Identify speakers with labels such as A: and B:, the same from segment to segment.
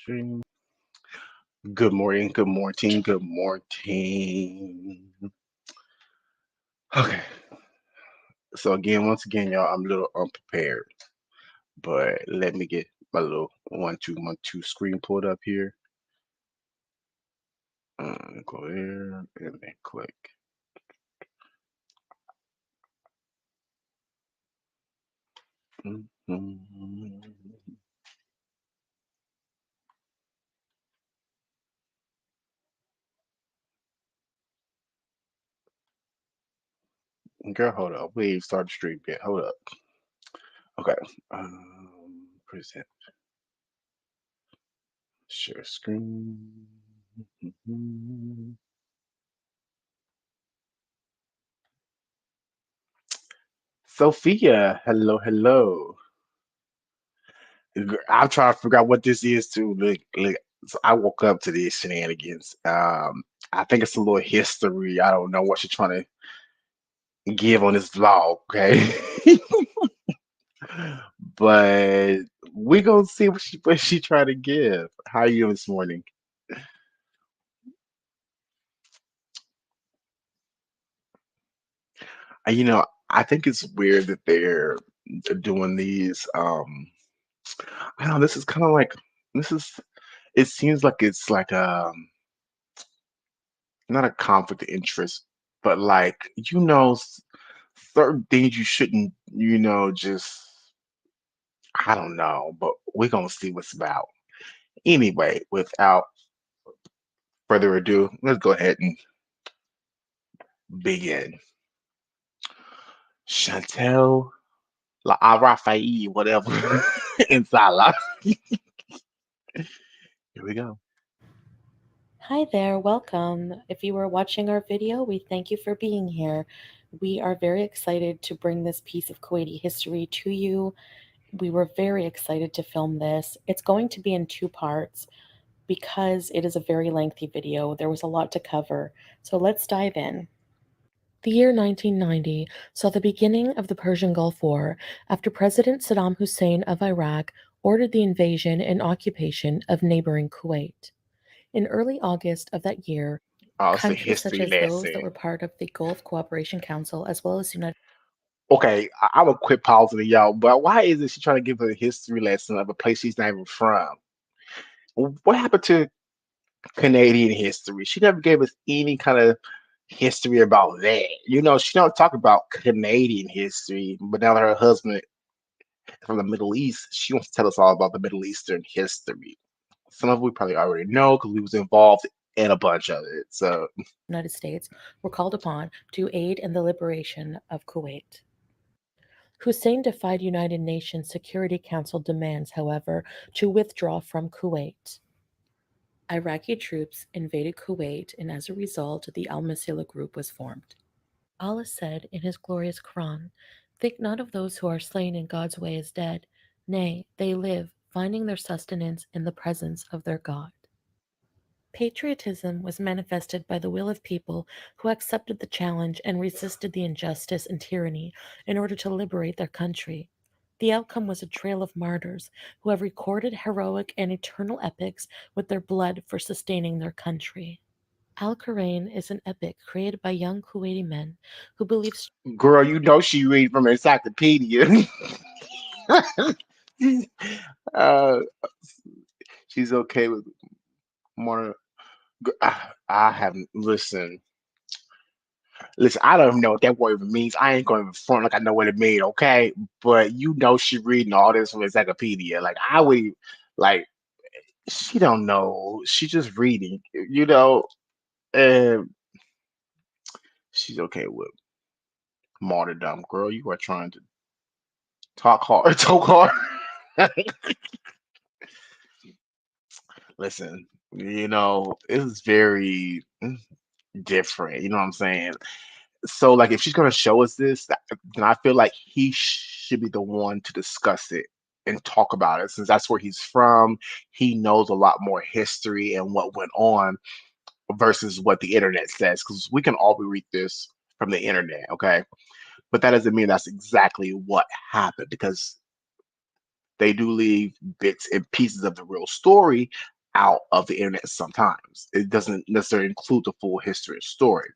A: stream. Good morning, good morning, good morning. Okay, so once again, y'all, I'm a little unprepared, but let me get my little 1 2 1 2 screen pulled up here. Go there and then click. Mhm. Girl, hold up. We ain't started the stream yet. Hold up. Okay. Present. Share screen. Mhm. Sophia, hello, hello. I'm trying to figure out what this is too. Look, so I woke up to these shenanigans. I think it's a little history. I don't know what she's trying to give on this vlog, okay? But we gonna see what she trying to give. How are you this morning? I think it's weird that they're doing these. I don't know. This is kind of like this is. It seems like it's like not a conflict of interest, but like certain things you shouldn't, just I don't know, but we're gonna see what's about. Anyway, without further ado, let's go ahead and begin. Chantel La Rafael, whatever, in Salah. Here we go.
B: Hi there, welcome. If you are watching our video, we thank you for being here. We are very excited to bring this piece of Kuwaiti history to you. We were very excited to film this. It's going to be in two parts because it is a very lengthy video. There was a lot to cover. So let's dive in. The year 1990 saw the beginning of the Persian Gulf War after President Saddam Hussein of Iraq ordered the invasion and occupation of neighboring Kuwait. In early August of that year,
A: Oh, it's a
B: countries such
A: history
B: as those that
A: lesson.
B: were part of the Gulf Cooperation Council, as well as the United
A: Okay, I'm gonna quit pausing it, y'all. But why is it she trying to give a history lesson of a place she's not even from? What happened to Canadian history? She never gave us any kind of history about that. She don't talk about Canadian history, but now that her husband is from the Middle East, she wants to tell us all about the Middle Eastern history. Some of it we probably already know because we was involved in a bunch of it. So
B: States were called upon to aid in the liberation of Kuwait. Hussein defied United Nations Security Council demands, however, to withdraw from Kuwait. Iraqi troops invaded Kuwait, and as a result, the al-Masila group was formed. Allah said in his glorious Quran, "Think not of those who are slain in God's way as dead. Nay, they live, finding their sustenance in the presence of their God." Patriotism was manifested by the will of people who accepted the challenge and resisted the injustice and tyranny in order to liberate their country. The outcome was a trail of martyrs who have recorded heroic and eternal epics with their blood for sustaining their country. Al-QURAIN is an epic created by young Kuwaiti men who believe
A: girl, she read from encyclopedia. uh, she's okay with more. I haven't listen. I don't even know what that word even means. I ain't going to front like I know what it means, okay? But she reading all this from encyclopedia. Like I would, like she don't know. She just reading, and she's okay with martyrdom. Girl, you are trying to talk hard, talk hard. Listen, it's very different. You know what I'm saying? So, like, if she's gonna show us this, then I feel like he should be the one to discuss it and talk about it, since that's where he's from. He knows a lot more history and what went on versus what the internet says, because we can all read this from the internet, okay? But that doesn't mean that's exactly what happened, because they do leave bits and pieces of the real story out of the internet sometimes. It doesn't necessarily include the full history and story.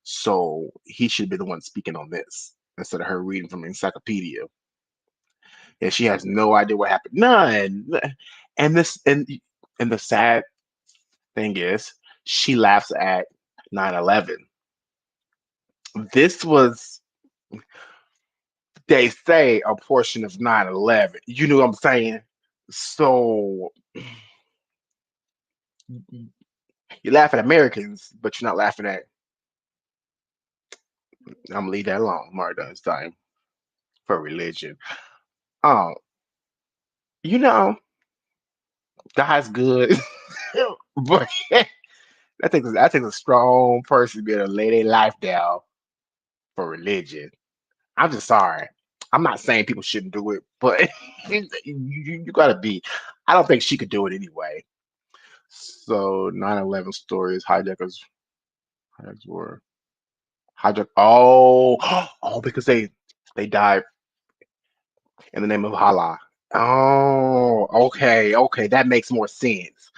A: So he should be the one speaking on this instead of her reading from encyclopedia. And she has no idea what happened. None. And this and the sad thing is she laughs at 9/11. This was, they say, a portion of 9/11. You know what I'm saying? So you laugh at Americans, but you're not laughing at. I'm gonna leave that alone. Martha is time for religion. Um, you know, God's good, but I think a strong person to be able to lay their life down for religion. I'm just sorry. I'm not saying people shouldn't do it, but you gotta be. I don't think she could do it anyway. So 9/11 stories, hijackers were hijack. Oh, oh, because they died in the name of Allah. Oh, okay, okay, that makes more sense.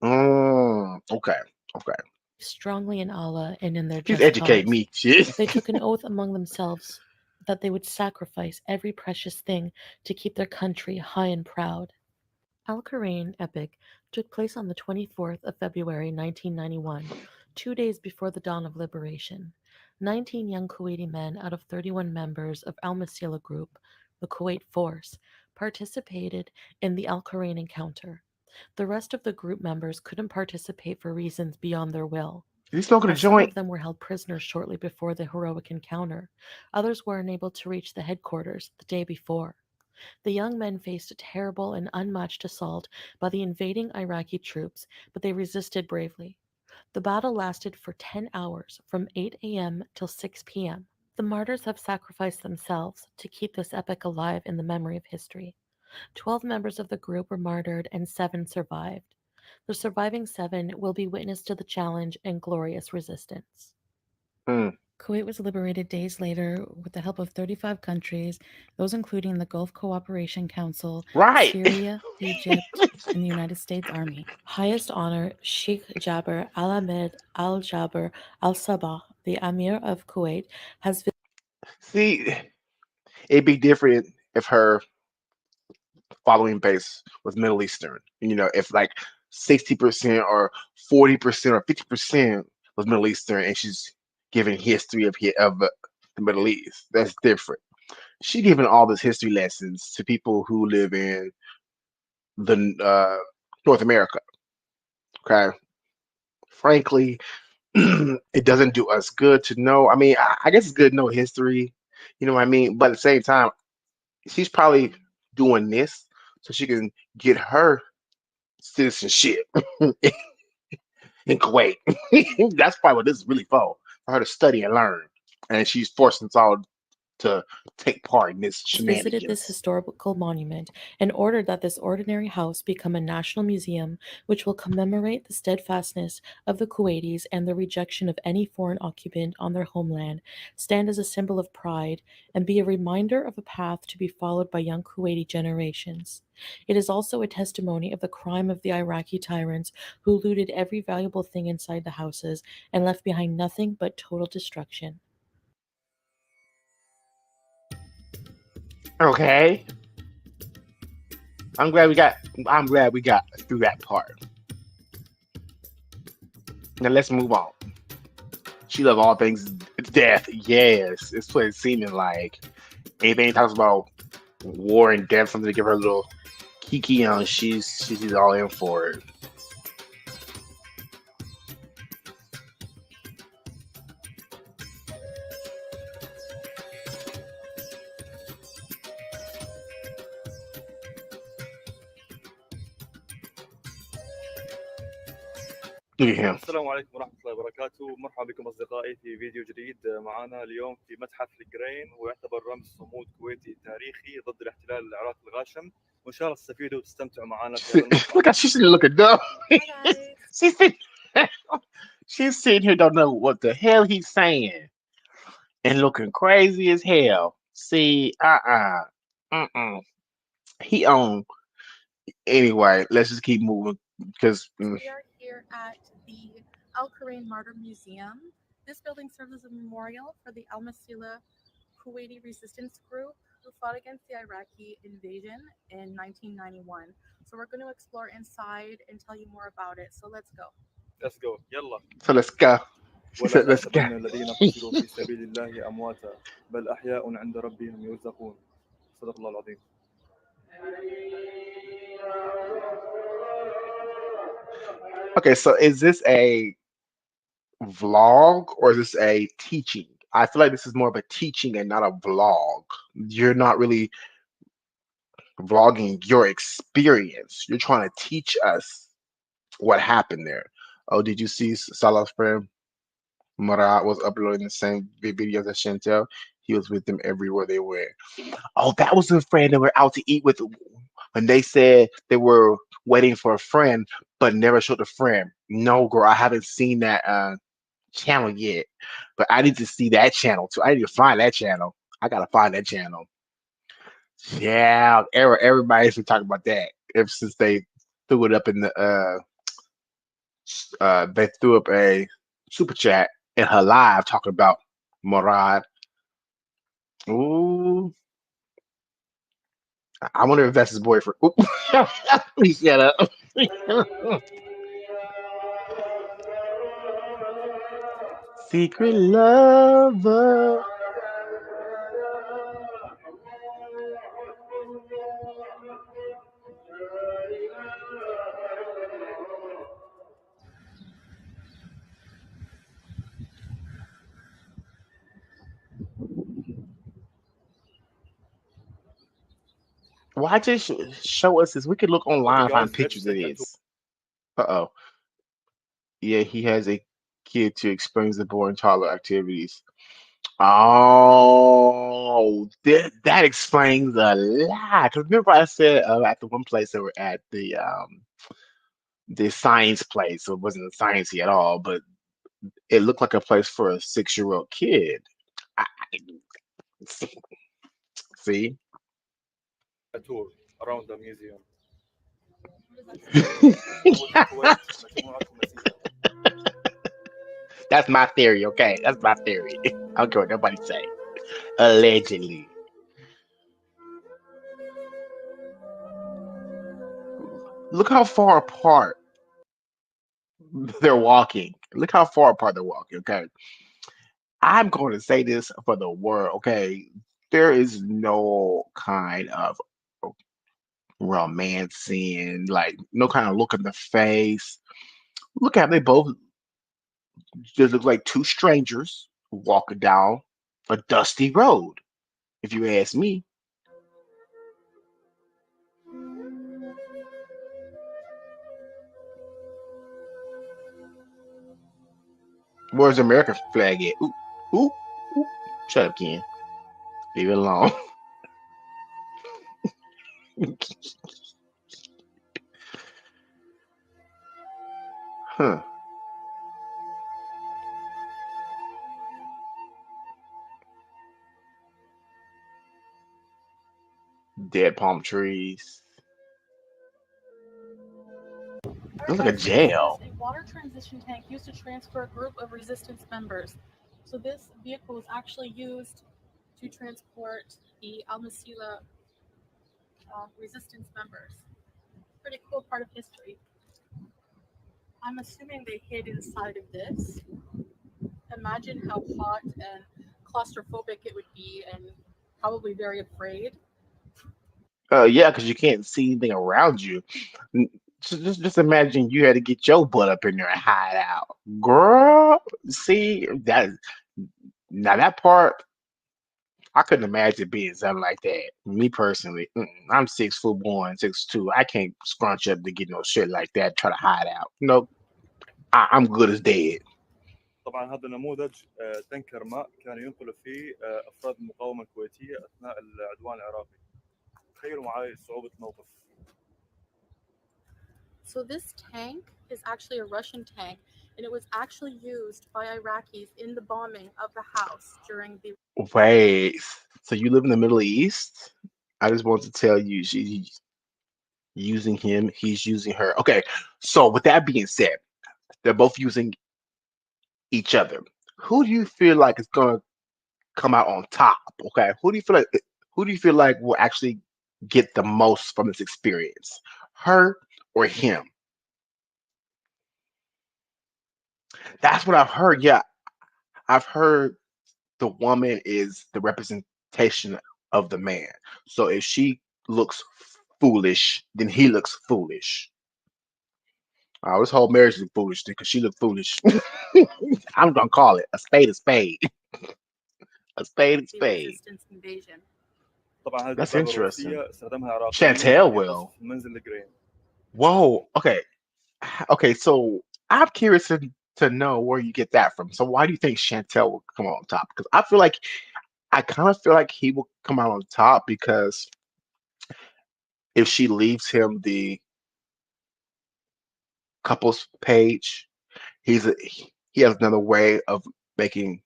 A: Okay, okay.
B: Strongly in Allah and in their
A: Please
B: just
A: educate
B: cause.
A: me. Shit.
B: They took an oath among themselves that they would sacrifice every precious thing to keep their country high and proud. Al-QURAIN epic took place on the 24th of February 1991, 2 days before the dawn of liberation. 19 young Kuwaiti men out of 31 members of Al-Masila group, the Kuwait force, participated in the Al-QURAIN encounter. The rest of the group members couldn't participate for reasons beyond their will.
A: Is he smoking a
B: As some
A: joint?
B: of them were held prisoners shortly before the heroic encounter, others were unable to reach the headquarters the day before. The young men faced a terrible and unmatched assault by the invading Iraqi troops, but they resisted bravely. The battle lasted for 10 hours, from 8 a.m. till 6 p.m. The martyrs have sacrificed themselves to keep this epic alive in the memory of history. 12 members of the group were martyred and 7 survived. The surviving 7 will be witness to the challenge and glorious resistance.
A: Hmm.
B: Kuwait was liberated days later with the help of 35 countries, those including the Gulf Cooperation Council,
A: Right.
B: Syria, Egypt, and the United States Army. Highest honor, Sheikh Jaber Al Ahmed Al Jaber Al Sabah, the Amir of Kuwait, has
A: See, it'd be different if her following base was Middle Eastern. If like 60% or 40% or 50% was Middle Eastern, and she's giving history of the Middle East. That's different. She giving all this history lessons to people who live in the North America. Okay, frankly, it doesn't do us good to know. I mean, I guess it's good to know history. You know what I mean? But at the same time, she's probably doing this so she can get her citizenship in Kuwait. That's probably what this is really for her to study and learn. And she's forcing us all to take part in this
B: visited this
A: shenanigans.
B: historical monument and ordered that this ordinary house become a national museum which will commemorate the steadfastness of the Kuwaitis and the rejection of any foreign occupant on their homeland, stand as a symbol of pride, and be a reminder of a path to be followed by young Kuwaiti generations. It is also a testimony of the crime of the Iraqi tyrants who looted every valuable thing inside the houses and left behind nothing but total destruction.
A: Okay. I'm glad we got I'm glad we got through that part. Now let's move on. She love all things death. Yes. It's what it's seeming like. Anything talks about war and death, something to give her a little kiki on, she's all in for it. Look at him.
C: السلام عليكم ورحمة الله وبركاته، مرحبا بكم أصدقائي في فيديو جديد. معنا اليوم في متحف القرين، ويعتبر رمز صمود كويتي تاريخي ضد الاحتلال العراقي الغاشم، وإن شاء الله تستفيدوا وتستمتعوا معنا في هذا المقطع.
A: Look at she's looking dumb.
D: Hi guys.
A: she's sitting, she's sitting here don't know what the hell he's saying and looking crazy as hell. See, uh-uh. He on anyway, let's just keep moving. because
B: So we are here at the Al-QURAIN Martyr Museum. This building serves as a memorial for the Al-Masila Kuwaiti resistance group who fought against the Iraqi invasion in 1991. So we're going to explore inside and tell you more about it. So let's go.
C: Let's go. يلا.
A: so let's go. She
C: ولا
A: said, "Let's go."
C: تحسبن الذين قتلوا في سبيل الله أمواتا بل أحياء عند ربهم يرزقون. صدق الله العظيم.
A: Okay, so is this a vlog or is this a teaching? I feel like this is more of a teaching and not a vlog. You're not really vlogging your experience. You're trying to teach us what happened there. Oh, did you see Salah's friend Murad was uploading the same videos as Chantel? He was with them everywhere they went. Oh, that was the friend that we're out to eat with when they said they were waiting for a friend but never showed a friend. No, girl, I haven't seen that channel yet, but I need to see that channel too. I need to find that channel. I gotta find that channel. Yeah, everybody's been talking about that ever since they threw it up in the they threw up a super chat in her live talking about Murad. Ooh, I wonder if that's his boyfriend. Ooh. Please shut up. Secret lover. Why just show us this? We could look online
C: Okay
A: and find
C: guys, let's
A: pictures of
C: take a tour.
A: this. Uh-oh. Yeah, he has a kid to explain the boring toddler activities. Oh, that explains a lot. 'Cause remember I said at the one place that we're at the science place, so it wasn't sciencey at all, but it looked like a place for a 6-year-old kid. I, see?
C: A tour around the museum. أول الكويت مجموعة مسيرة.
A: That's my theory, okay? That's my theory. I don't care what nobody say. Allegedly. Look how far apart they're walking. Look how far apart they're walking, okay? I'm going to say this for the world, okay? There is no kind of romancing, like no kind of look in the face. Look at them, they both just look like two strangers walking down a dusty road, if you ask me. Where's the American flag at? Ooh, ooh, ooh. Shut up, Ken. Leave it alone. Huh. Dead palm trees. Looks like a
B: This is
A: jail.
B: a water transition tank used to transfer a group of resistance members. So this vehicle was actually used to transport the Al-Masila resistance members. Pretty cool part of history. I'm assuming they hid inside of this. Imagine how hot and claustrophobic it would be and probably very afraid.
A: Yeah, because you can't see anything around you. N- just imagine you had to get your butt up in there and hide out. Girl, see that now that part I couldn't imagine being something like that. Me personally, I'm 6 foot one, 6'2". I can't scrunch up to get no shit like that, try to hide out. No, I'm good as dead.
C: طبعا هذا نموذج تنكر ماء كان ينقل فيه أفراد المقاومة الكويتية أثناء العدوان العراقي. تخيلوا معي صعوبة الموقف.
B: So this tank is actually a Russian tank, and it was actually used by Iraqis in the bombing of the house during the.
A: Wait, so you live in the Middle East? I just want to tell you, using him, he's using her. Okay, so with that being said, they're both using each other. Who do you feel like is gonna come out on top? Okay, who do you feel like will actually get the most from this experience? Her or him? That's what I've heard. Yeah, I've heard the woman is the representation of the man. So if she looks foolish, then he looks foolish. Oh, this whole marriage is foolish because she looked foolish. I'm gonna call it a spade a spade. A spade a
B: The
A: spade.
B: resistance invasion.
C: طبعا هذه
A: That's
C: دبابه
A: interesting.
C: روسيه استخدمها العراقيين
A: Chantel
C: في
A: will.
C: قصف منزل القرين.
A: Whoa. Okay. Okay. So I'm curious to know where you get that from. So why do you think Chantel will come out on top? Because I kind of feel like he will come out on top because if she leaves him the couples page, he has another way of making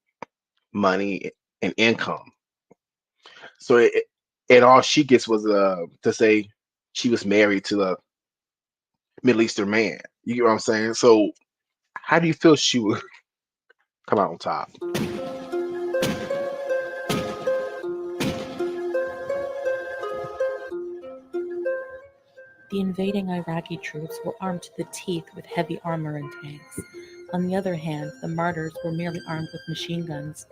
A: money and income. So and all she gets was to say she was married to a Middle Eastern man. You get what I'm saying? So how do you feel she would come out on top?
B: The invading Iraqi troops were armed to the teeth with heavy armor and tanks. On the other hand, the martyrs were merely armed with machine guns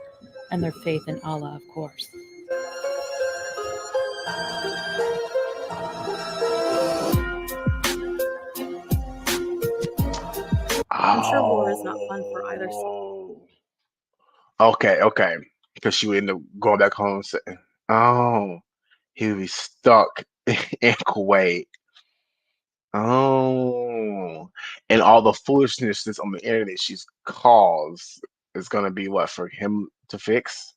B: and their faith in Allah, of course. I'm sure war is not fun for either side.
A: Okay. Because she would end up going back home and saying, oh, he would be stuck in Kuwait. Oh, and all the foolishness that's on the internet she's caused is gonna be what for him to fix?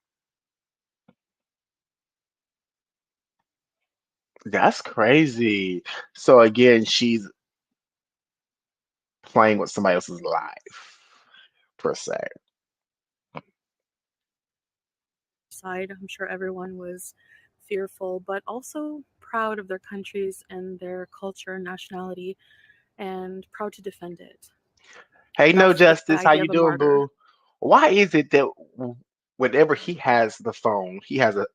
A: That's crazy. So again, she's playing with somebody else's life, per se.
B: Side, I'm sure everyone was fearful, but also proud of their countries and their culture and nationality, and proud to defend it.
A: Hey, no
B: That's the
A: justice, how
B: idea
A: you
B: of a
A: doing,
B: martyr.
A: boo? Why is it that whenever he has the phone, he has a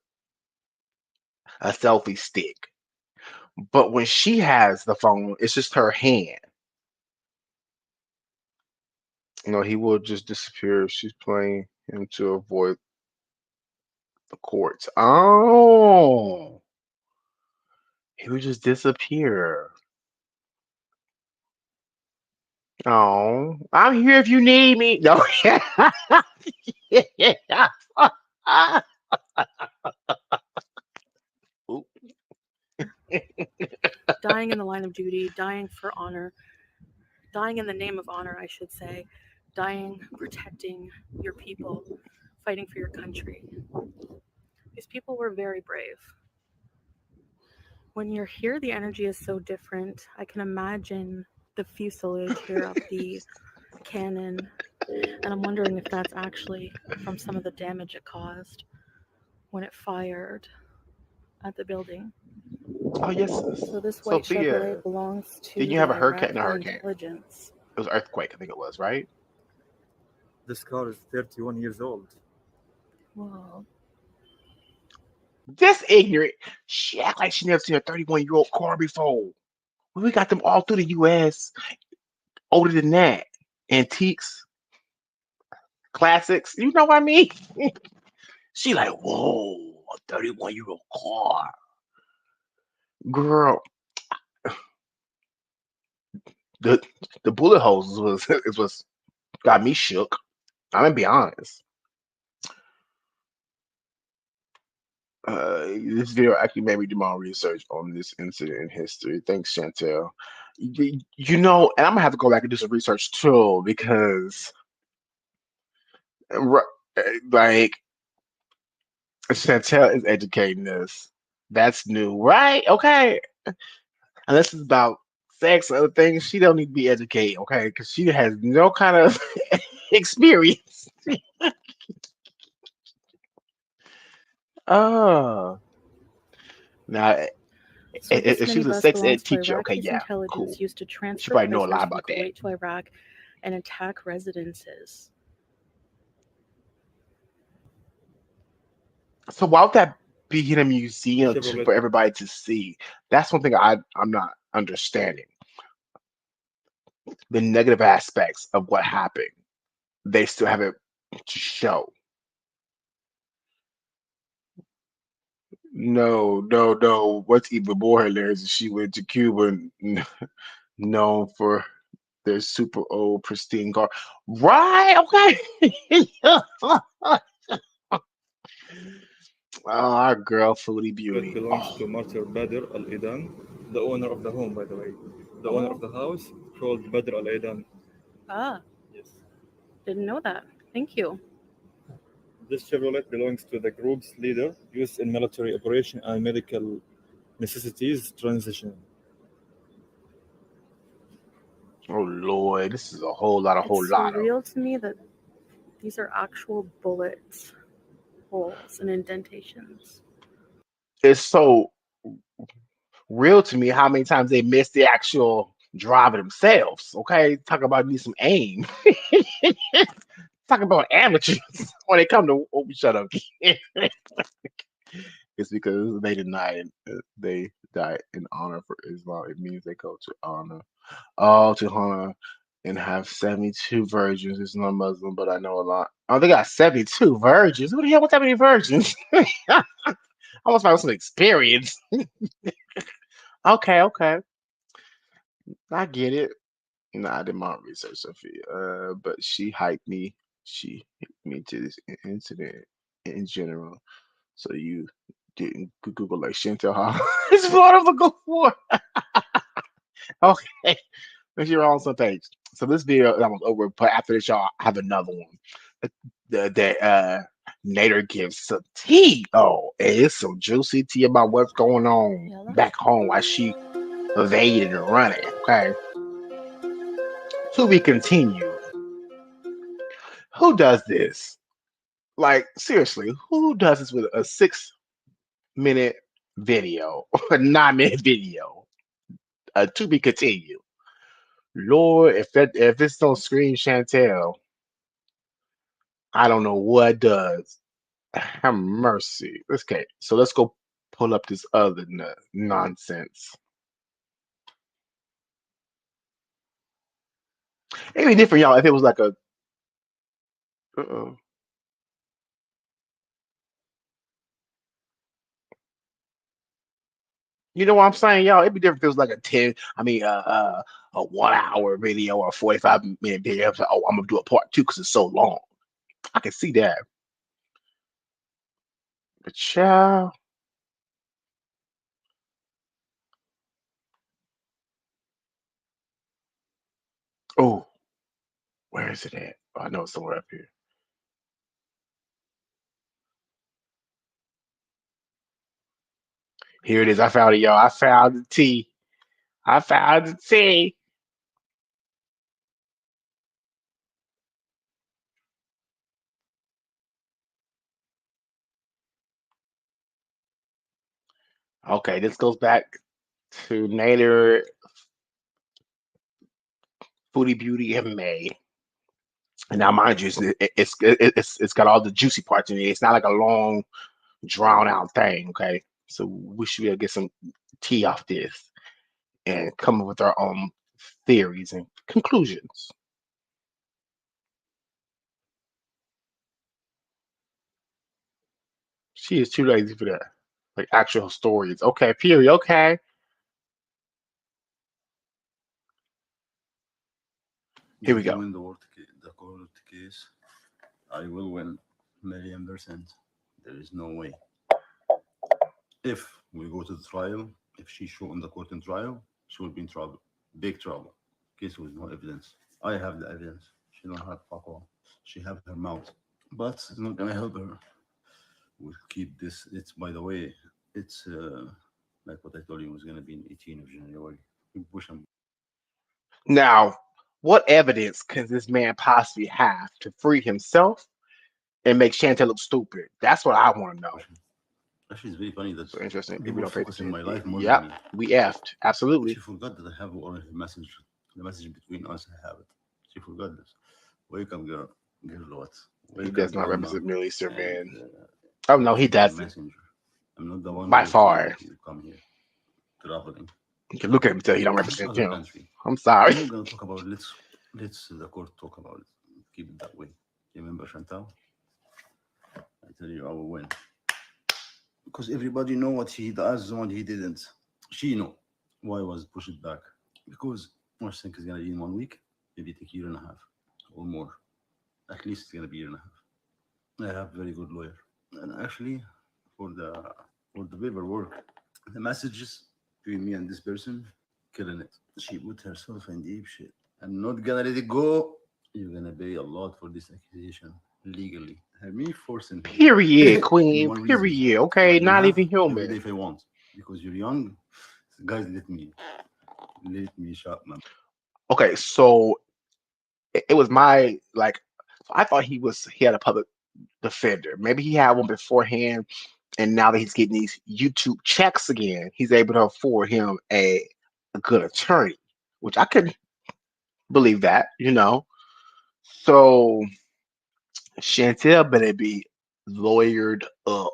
A: selfie stick, but when she has the phone, it's just her hand. He will just disappear if she's playing him to avoid the courts. Oh, he would just disappear. Oh, I'm here if you need me. No. Oop.
B: Dying in the line of duty, dying for honor, dying in the name of honor, I should say, dying protecting your people, fighting for your country. These people were very brave. When you're here, the energy is so different. I can imagine the fuselage here of the cannon, and I'm wondering if that's actually from some of the damage it caused when it fired at the building.
A: Oh yes,
B: So this white
A: Sophia.
B: Chevrolet belongs
A: Didn't
B: to
A: you have
B: the
A: a hurricane? No,
B: Iraqi
A: hurricane.
B: intelligence.
A: It was earthquake. I think it was right.
C: This car is 31 years old.
B: Whoa.
A: This ignorant. She act like she never seen a 31-year-old car before. We got them all through the U.S. Older than that. Antiques, classics. You know what I mean? She like, whoa, a 31-year-old car. Girl, the the bullet holes was it was got me shook. I'm gonna be honest. This video actually made me do my own research on this incident in history. Thanks, Chantel. And I'm gonna have to go back and do some research too because, ri- like, Chantel is educating us. That's new, right? Okay. Unless it's about sex or other things, she don't need to be educated, okay? Because she has no kind of experience. Oh, now
B: So this
A: If she was a
B: minibus
A: sex
B: belongs
A: ed
B: to
A: teacher, okay,
B: Iraqis
A: yeah,
B: intelligence
A: cool.
B: used to
A: She
B: transfer
A: probably know a lot
B: prisoners from
A: about that.
B: Kuwait to Iraq and attack residences.
A: So why would that be in a museum
C: Chevrolet.
A: for everybody to see? That's one thing I'm not understanding. The negative aspects of what happened, they still have it to show. No. What's even more hilarious is she went to Cuba, known for their super old pristine car. Right? Okay. Oh, our girl, Foodie
C: It
A: Beauty.
C: belongs
A: Oh,
C: to Martyr Badr al-Idan, the owner of the home, by the way. The owner of the house called Badr al-Idan.
B: Ah,
C: Yes.
B: didn't know that. Thank you.
C: This Chevrolet belongs to the group's leader, used in military operation and medical necessities transition.
A: oh Lord, this is a whole lot of.
B: It's surreal to me that these are actual bullets, holes, and indentations.
A: It's so real to me how many times they miss the actual driver themselves. Okay, talk about need some aim. Talk about amateurs when they come to. Oh, shut up. It's because they died in honor for Islam. It means they go to honor, to honor, and have 72 virgins. It's not Muslim, but I know a lot. Oh, they got 72 virgins. Who the hell? What's that many virgins? I must have some experience. Okay, I get it. No, I did my research, Sophia. But she hyped me. She hyped me to this incident in general. So you didn't Google like Chantel how it's part of the Gulf War. Okay, but you're on some page. So this video that was over, but after this, y'all I have another one. The Nader gives some tea. Oh, and it's some juicy tea about what's going on
B: Yalla.
A: back home while she evaded and running. Okay, to be continued. Who does this? Like seriously, who does this with a 6 minute video, a 9 minute video? To be continued. Lord, if it's don't scream Chantel, I don't know what does. Have mercy. Okay, so let's go pull up this other nonsense. It'd be different, y'all, if it was like a. Uh-oh. You know what I'm saying, y'all? It'd be different if it was like a 10, a 1 hour video or a 45-minute video. It's like, oh, I'm gonna do a part two because it's so long. I can see that. But child, oh, where is it at? Oh, I know it's somewhere up here. Here it is. I found it, y'all. I found the T. I found the T. Okay, this goes back to Nader, Foodie Beauty, and May. And now, mind you, it's got all the juicy parts in it. It's not like a long, drawn out thing. Okay, so we should be able to get some tea off this and come up with our own theories and conclusions. She is too lazy for that. Like actual stories. Okay, period. Okay. Here we
D: If you
A: go.
D: win the court case, I will win 1,000,000%. There is no way. If we go to the trial, if she show in the court in trial, she will be in trouble, big trouble. Case with no evidence. I have the evidence. She don't have fuck all. She have her mouth, but it's not gonna help her. We'll keep this. It's by the way, it's like what I told you, it was gonna be in 18th of January. We push them.
A: Now, what evidence can this man possibly have to free himself and make Chantel look stupid? That's what I want to know.
D: Actually, it's very funny that
A: So interesting.
D: they
A: People
D: were
A: don't pay
D: focusing
A: attention.
D: my life more than
A: Yep,
D: me.
A: we effed. Absolutely.
D: She forgot that I have already the message between us. I have it. She forgot this. Wake up, girl. Girl, what?
A: He
D: Wake up,
A: does not
D: grandma.
A: represent Middle Eastern
D: And
A: man. Oh no, he
D: she's a
A: doesn't.
D: messenger. I'm not the one
A: By
D: who told
A: far.
D: you to come here traveling.
A: You can look at him and tell he don't represent
D: Other
A: him.
D: country.
A: I'm sorry.
D: I'm not gonna talk about it. Let's the court talk about it. Keep it that way. Remember Chantal? I tell you I will win. Because everybody know what he does and what he didn't. She know why was pushed back. Because much think is gonna be in 1 week, maybe take a year and a half or more. At least it's gonna be a year and a half. I have very good lawyer. And actually for the paperwork, the messages between me and this person, killing it. She put herself in deep shit. I'm not gonna let it go. You're gonna pay a lot for this accusation legally. Me forcing
A: Period,
D: in
A: Queen.
D: one reason.
A: Period.
D: So
A: Okay,
D: I can
A: not
D: have
A: even
D: every day
A: human.
D: if I want. Because you're young. Guys, let me shut my
A: Okay, so it was my like. So I thought he had a public defender. Maybe he had one beforehand, and now that he's getting these YouTube checks again, he's able to afford him a good attorney, which I could believe that, you know. So Chantel better be lawyered up.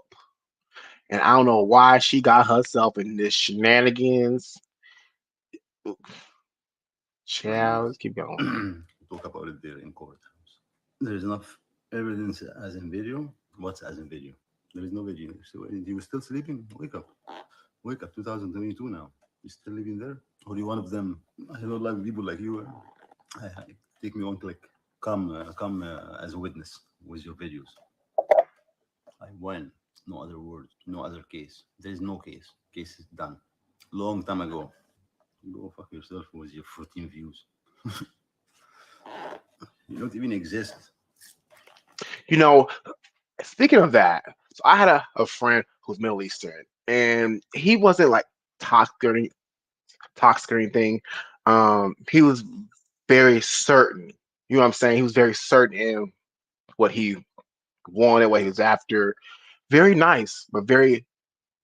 A: And I don't know why she got herself in this shenanigans. Child, let's keep going.
D: talk about it there in court. There's enough evidence as in video. What's as in video? There is no video. So you were still sleeping? Wake up. Wake up. 2022 now. You still living there? Or you one of them? I don't like people like you. Take me one click. Come as a witness with your videos. I won. No other word. No other case. There is no case. Case is done. Long time ago. Go fuck yourself with your 14 views. You don't even exist.
A: You know, speaking of that, so I had a friend who's Middle Eastern, and he wasn't like toxic or toxic or anything. He was very certain. You know what I'm saying? He was very certain in what he wanted, what he was after. Very nice, but very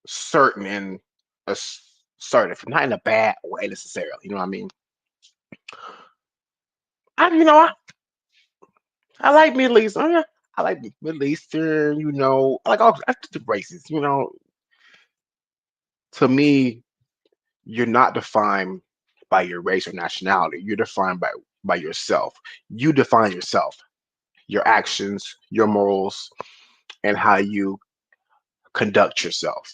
A: certain and assertive, not in a bad way necessarily. You know what I mean? I like Middle East. Oh, yeah, I like Middle Eastern. You know, I like all the races. You know, to me, you're not defined by your race or nationality. You're defined by yourself. You define yourself, your actions, your morals, and how you conduct yourself.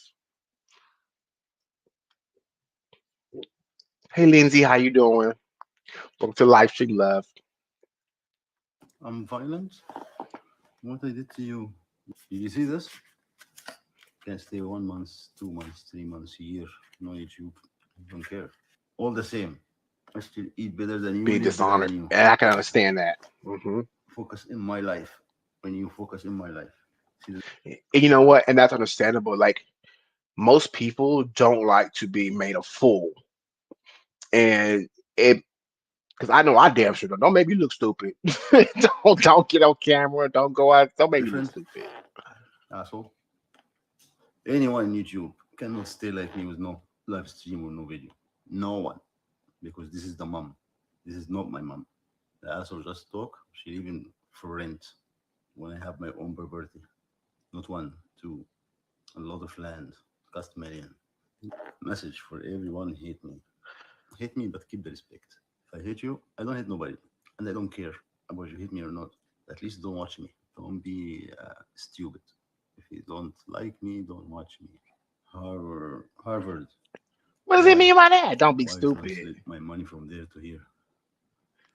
A: Hey, Lindsay, how you doing? Welcome to Live Stream Love.
D: I'm violent. What I did to you? Did you see this? Can stay 1 month, 2 months, 3 months, a year. No YouTube. I don't care. All the same. I still eat better than you,
A: Being
D: live better
A: dishonored,
D: than you.
A: and I can understand that.
D: Focus in my life. When you focus in my life. See,
A: And you know what? And that's understandable. Like most people don't like to be made a fool, and it because I know I damn sure don't make me look stupid. Don't get on camera. Don't go out. Don't make me look
D: different
A: stupid.
D: asshole. Anyone on YouTube cannot stay like me with no live stream or no video. No one. Because this is the mom. This is not my mom. The asshole just talk. She even for rent when I have my own property. Not one, two, a lot of land, cost million. Message for everyone hate me. Hate me, but keep the respect. If I hate you, I don't hate nobody. And I don't care about you hate me or not. At least don't watch me. Don't be stupid. If you don't like me, don't watch me. Harvard.
A: What does it
D: Why?
A: mean by that? Don't be
D: Why
A: stupid.
D: translate my money from there to here?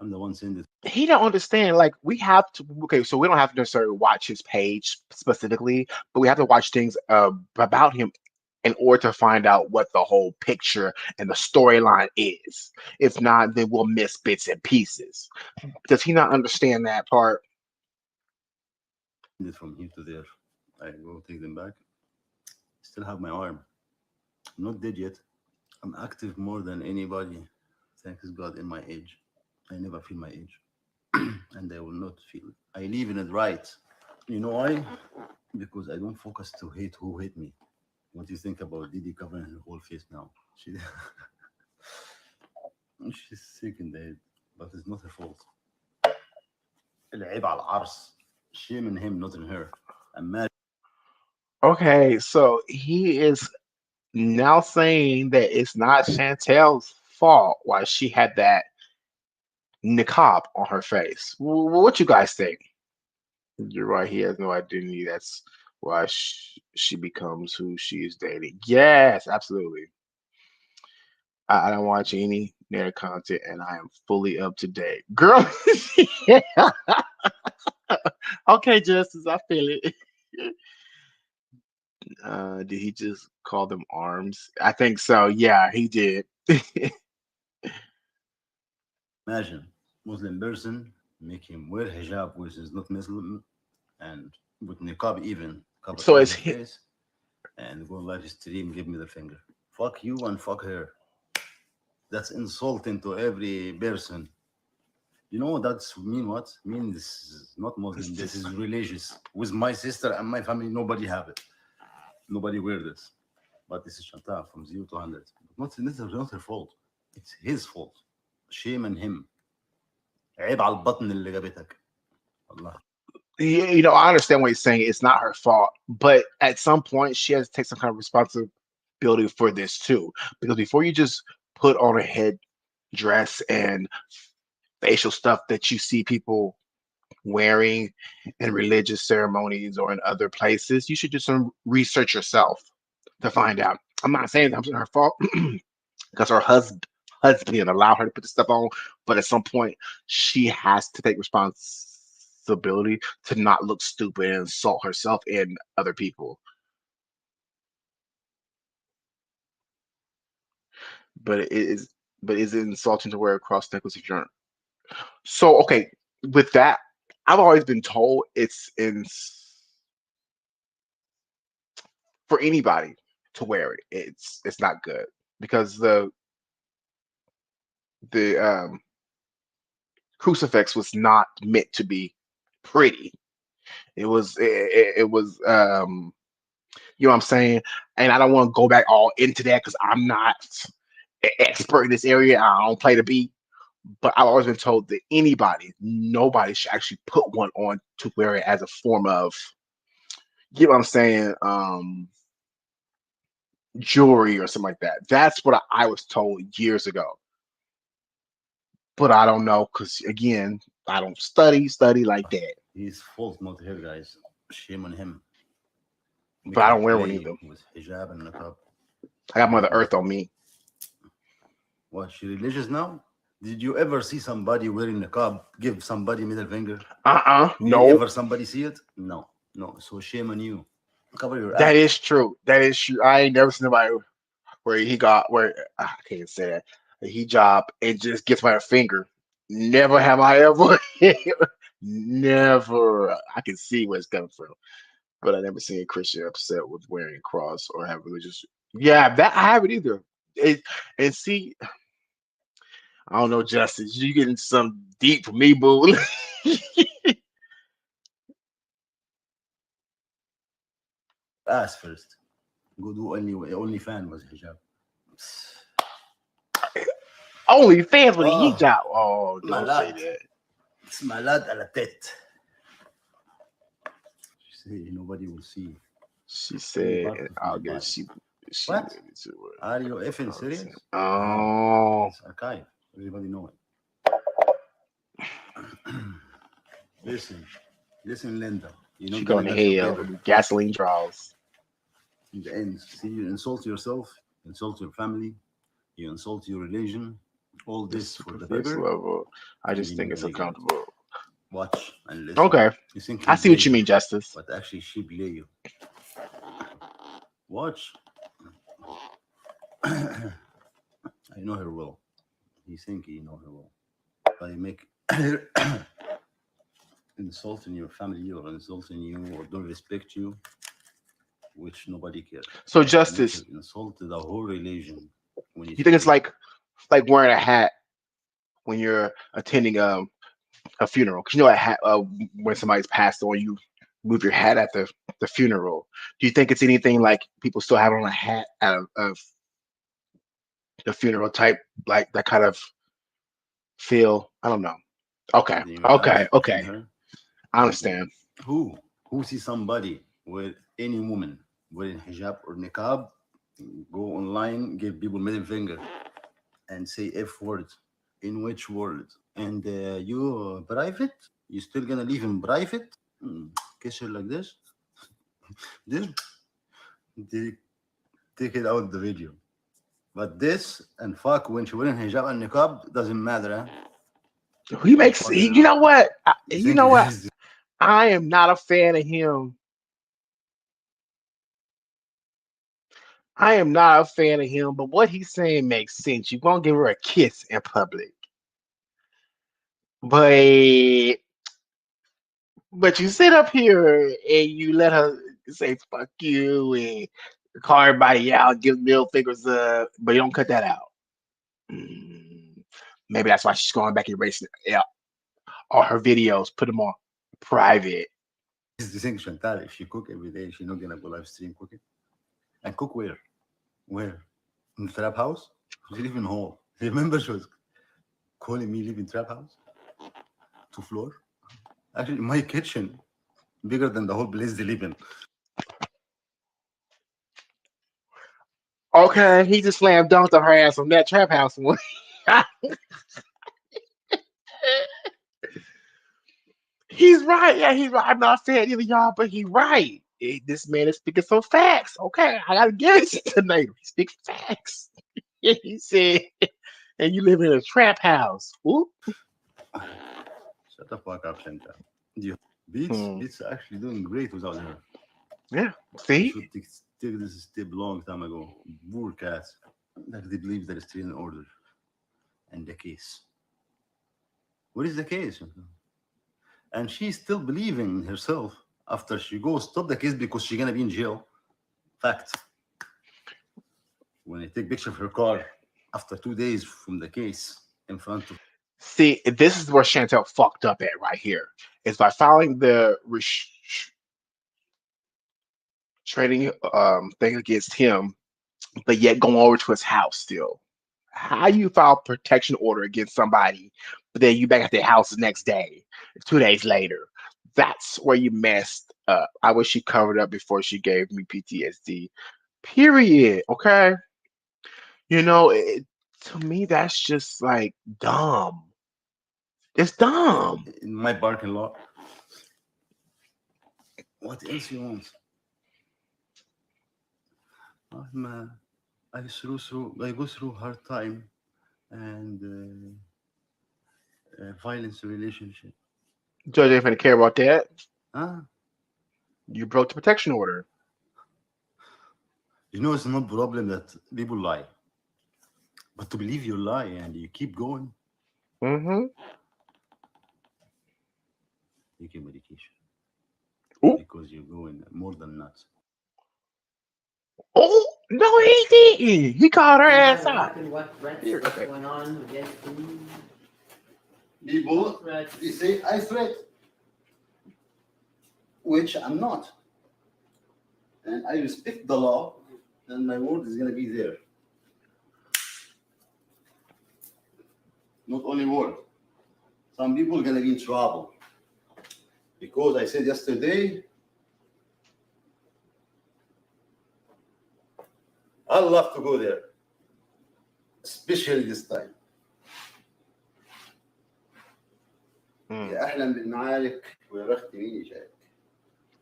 D: I'm the one sending it.
A: He don't understand. Like we have to. Okay, so we don't have to necessarily watch his page specifically, but we have to watch things about him in order to find out what the whole picture and the storyline is. If not, then we'll miss bits and pieces. Does he not understand that part?
D: It from here to there. I go take them back. Still have my arm. I'm not dead yet. I'm active more than anybody. Thanks God in my age. I never feel my age. And I will not feel it. I live in it right. You know why? Because I don't focus to hate who hate me. What do you think about Didi covering her whole face now? She's sick in the head, but it's not her fault. العيب على العرس. Shame in him, not in her. Imagine.
A: Okay, so he is now saying that it's not Chantel's fault why she had that niqab on her face. What you guys think? You're right. He has no identity. That's why she becomes who she is dating. Yes, absolutely. I don't watch any narrative content, and I am fully up to date. Girl, yeah. Okay, Justice, I feel it. Did he just call them arms? I think so. Yeah, he did.
D: Imagine Muslim person make him wear hijab, which is not Muslim, and with niqab even cover
A: So
D: all
A: it's
D: his face, and go live stream, give me the finger. Fuck you and fuck her. That's insulting to every person. You know that's mean what? Mean this is not Muslim. This is religious. With my sister and my family, nobody have it. Nobody wear this. But this is Chantal from 0 to 100. Not her fault. It's his fault. Shame on him. عيب على البطن اللي جابتك. والله.
A: I understand what he's saying. It's not her fault, but at some point, she has to take some kind of responsibility for this too. Because before you just put on a head dress and facial stuff that you see people wearing in religious ceremonies or in other places, you should do some research yourself to find out. I'm not saying that's her fault because her husband allowed her to put the stuff on, but at some point she has to take responsibility to not look stupid and insult herself and other people. But is it insulting to wear a cross necklace if you're so okay with that? I've always been told it's in for anybody to wear it. It's not good because the crucifix was not meant to be pretty. It was you know what I'm saying? And I don't want to go back all into that because I'm not an expert in this area. I don't play the beat. But I've always been told that nobody should actually put one on to wear it as a form of, you know what I'm saying, jewelry or something like that. That's what I was told years ago. But I don't know because again, I don't study like that.
D: His fault, not her, guys. Shame on him.
A: But I don't wear one either.
D: With hijab and niqab.
A: I got Mother Earth on me.
D: What, she religious now? Did you ever see somebody wearing niqab give somebody middle finger?
A: No.
D: Did ever somebody see it? No. So shame on you. Cover your
A: That
D: ass.
A: is true. I ain't never seen nobody where I can't say that a hijab and just gets my finger. Never have I ever. Never. I can see where it's coming from, but I never seen a Christian upset with wearing a cross or have religious. Yeah, that I haven't either. And see, I don't know, Justice. You getting some deep for me, boo.
D: Ass first. Go do only fan was hijab.
A: Only fans with a hijab. Oh, don't say
D: Malad.
A: that.
D: It's malad à la tête. She said nobody will see.
A: She said in August she
D: What?
A: to
D: Are you effing serious?
A: Oh.
D: It's archive. Everybody know it. Listen, Linda. You're not
A: She
D: gonna
A: going to
D: get
A: hell
D: forgiven.
A: gasoline draws.
D: In the end, see, you insult yourself, insult your family, you insult your religion, all this for the paper.
A: Level. I
D: and
A: just
D: you're
A: think
D: not
A: it's
D: gonna get it.
A: uncomfortable.
D: Watch and listen.
A: Okay.
D: You think
A: I
D: he
A: see what
D: blame
A: you mean, Justice.
D: But actually she blame you. Watch. I know her well. He think he know her well. But you make insulting your family or insulting you or don't respect you, which nobody cares.
A: So Justice,
D: Insulted the whole religion. When
A: you think it's like wearing a hat when you're attending a funeral? Because you know a hat when somebody's passed on, you move your hat at the funeral. Do you think it's anything like people still have on a hat out of the funeral type, like that kind of feel? I don't know. Okay,
D: Then you
A: okay,
D: ask
A: okay.
D: her,
A: I understand.
D: who sees somebody with any woman wearing hijab or niqab, go online, give people middle finger, and say F word. In which world? And you private? You still gonna leave in private? Kiss her like this? This, they take it out the video. But this and fuck when she wearing hijab and niqab doesn't matter. Huh?
A: He makes.
D: Fucking
A: You know what?
D: You
A: You
D: think
A: know
D: it
A: what?
D: is-
A: I am not a fan of him. I am not a fan of him, but what he's saying makes sense. You won't give her a kiss in public, but you sit up here and you let her say "fuck you" and call everybody out, give middle fingers up, but you don't cut that out. Maybe that's why she's going back and erasing all her videos, put them on private.
D: This is the thing, Chantal. If she cook every day, she's not gonna go live stream cooking. And cook where? Where? In the trap house? She live in hall. Remember she was calling me live in trap house? 2 floor? Actually, my kitchen bigger than the whole place they live in.
A: Okay, he just slam dunked on her ass on that trap house one. He's right. Yeah, he's right. I'm not saying either y'all, but he's right. This man is speaking some facts. Okay, I gotta give it to Nader. He speaks facts. He said, and you live in a trap house. Ooh.
D: Shut the fuck up, Chantal. Beats are actually doing great without her.
A: Yeah.
D: They
A: See?
D: should take this step long time ago. Poor cats. Like they believe there is still an order. And the case. What is the case? And she's still believing in herself after she goes stop the case because she's gonna be in jail. Fact. When I take picture of her car after 2 days from the case in front of
A: See, this is where Chantel fucked up at right here. Is by filing the trading thing against him, but yet going over to his house still. How you file protection order against somebody, but then you back at their house the next day, 2 days later? That's where you messed up. I wish she covered up before she gave me PTSD. Period. Okay. You know, to me, that's just like dumb. It's dumb.
D: in my parking lot. What else you want? I go through hard time and violence relationship.
A: Judge ain't finna care about that.
D: Huh?
A: You broke the protection order.
D: You know, it's not a problem that people lie, but to believe you lie and you keep going,
A: Mm-hmm.
D: take your medication
A: Ooh.
D: because you're going more than nuts.
A: Oh no, he didn't. He called her ass out. Here,
E: What's
A: okay.
E: going on against
D: People, they say I threat, which I'm not, and I respect the law, and my word is gonna be there. Not only word. Some people are gonna be in trouble because I said yesterday, I love to go there, especially this time. يا أحلم بالمعارك ويرخت مين شايف.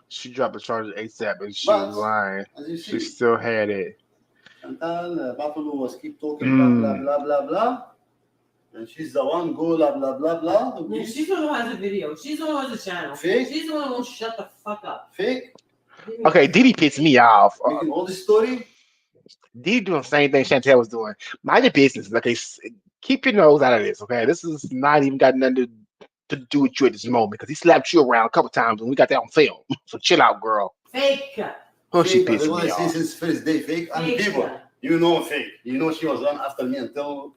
A: She dropped the charges ASAP, and she was lying.
D: As you
A: She
D: see,
A: still had it.
D: Chantal Buffalo was keep talking blah blah blah blah blah, and she's the one go blah blah blah blah.
E: Yeah, she's the one who has a video. She's the one who has a channel.
D: Fake?
E: She's the one who won't shut the fuck up.
D: Fake.
A: Okay, Didi pissed me off.
D: Making all this story.
A: Didi doing the same thing Chantel was doing. Mind your business. Okay, keep your nose out of this. Okay, this is not even got nothing to do with you at this moment because he slapped you around a couple times and we got that on film. So chill out, girl.
E: Fake.
A: Oh, she
D: Fake.
A: pissed
D: That's what
A: me
D: I say
A: off.
D: since first day. Fake. And
E: Fake.
D: people, you know, fake. You know, she was on after me until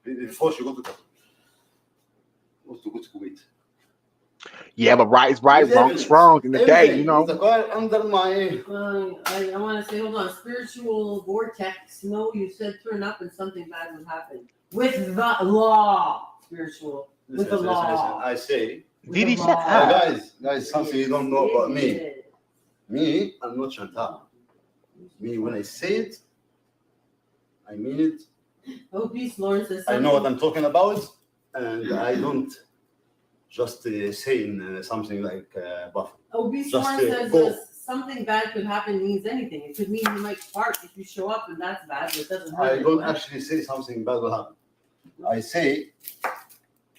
D: before she go to Kuwait.
A: Yeah, but right is right,
D: With
A: wrong is
D: evidence.
A: wrong in the day,
D: Everything
A: you know.
D: is acquired under my.
E: I want to say, hold on. Spiritual vortex. No, you said turn up and something bad would happen. With the law. Spiritual. With the law.
D: I say,
E: With
A: Did
E: the
A: he shut
E: law.
A: up?
D: guys, something you don't know about me.
E: Idiot.
D: Me, I'm not Chantal. Me, when I say it, I mean it.
E: Obese Lawrence says
D: I know what I'm talking about, and I don't just say something like buff.
E: Obese
D: Just,
E: Lawrence says
D: go.
E: something bad could happen means anything. It could mean you might fart if you show up, and that's bad, but it doesn't hurt
D: I don't
E: anyone.
D: actually say something bad will happen. I say,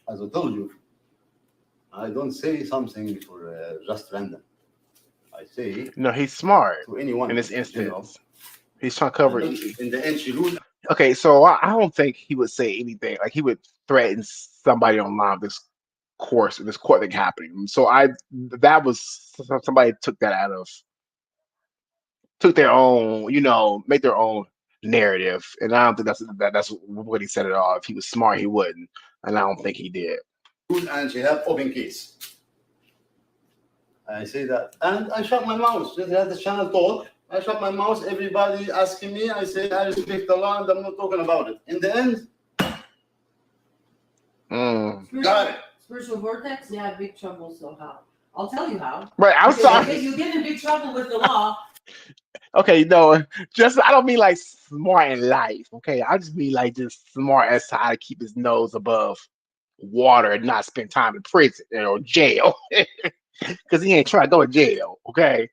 D: as I told you, I don't say something for just random. I say
A: No, he's smart
D: to anyone
A: in this
D: you know.
A: instance. He's trying to cover
D: And
A: it.
D: in the end, she lose.
A: Okay, so I don't think he would say anything. Like he would threaten somebody online this course, this court thing happening. So that was somebody took that out of took their own, made their own narrative. And I don't think that's what he said at all. If he was smart, he wouldn't. And I don't think he did.
D: And she have open case. I say that, and I shut my mouth. Just let the channel talk. I shut my mouth. Everybody asking me. I say I respect the law, and I'm not talking about it. In the end, got it.
E: Spiritual vortex? Yeah, big trouble. So how? I'll tell you how.
A: Right, I'm
E: Because
A: sorry.
E: You get in big trouble with the law.
A: Okay, no, just I don't mean like smart in life. Okay, I just mean like just smart as to how to keep his nose above water and not spend time in prison or jail. Because he ain't trying to go to jail. Okay.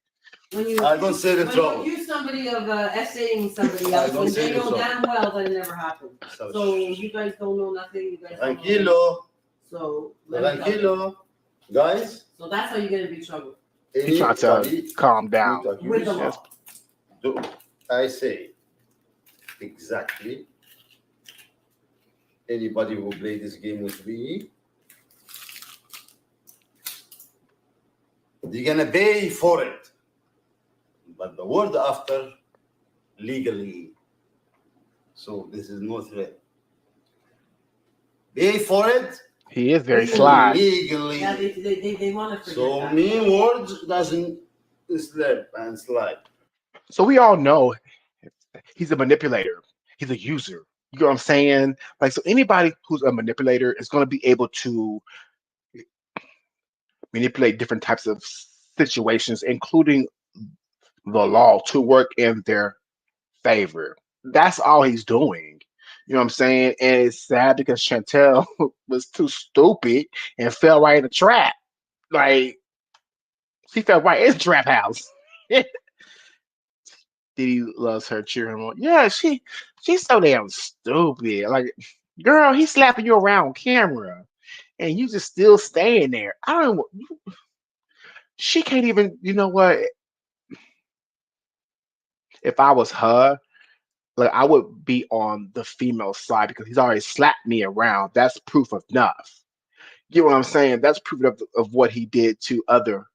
D: I don't say the trouble.
E: You accuse somebody of essaying somebody
D: I
E: else,
D: don't
E: when
D: say
E: they
D: the
E: know
D: trouble.
E: damn well that it never happened. So you guys don't know nothing. You guys don't know.
D: Tranquilo,
E: So let me tell you.
D: tranquilo, guys.
E: So that's how you get in big trouble.
A: He's trying to tell you, calm down.
E: With the law.
D: I say exactly. Anybody who play this game with me, they're gonna pay for it. But the word after, legally. So this is no threat. Pay for it.
A: He is very sly.
D: Legally.
E: Yeah, they want to forget
D: So
E: that.
D: mean words doesn't slip and slide.
A: So we all know he's a manipulator. He's a user. You know what I'm saying? Like, so anybody who's a manipulator is going to be able to manipulate different types of situations, including the law, to work in their favor. That's all he's doing. You know what I'm saying? And it's sad because Chantel was too stupid and fell right in the trap. Like, she fell right in the trap house. Diddy loves her cheering him on. Yeah, she's so damn stupid. Like, girl, he's slapping you around on camera, and you just still staying there. I don't. She can't even. You know what? If I was her, like I would be on the female side because he's already slapped me around. That's proof enough. You know what I'm saying? That's proof of what he did to other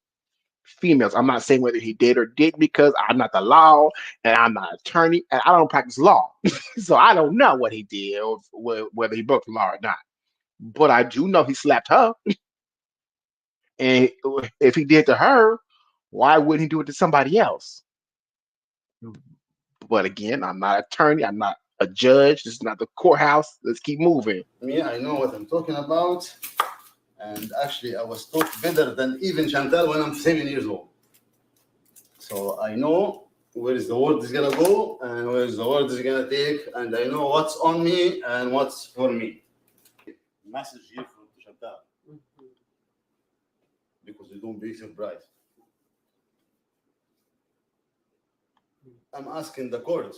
A: females. I'm not saying whether he did or didn't because I'm not the law and I'm not an attorney and I don't practice law. So I don't know what he did or whether he broke the law or not. But I do know he slapped her. And if he did to her, why wouldn't he do it to somebody else? But again, I'm not an attorney. I'm not a judge. This is not the courthouse. Let's keep moving.
D: Me, I know what I'm talking about. And actually, I was taught better than even Chantal when I'm 7 years old. So I know where is the word is gonna go and where is the word is gonna take, and I know what's on me and what's for me. Message here from Chantal, because you don't be surprised. I'm asking the court,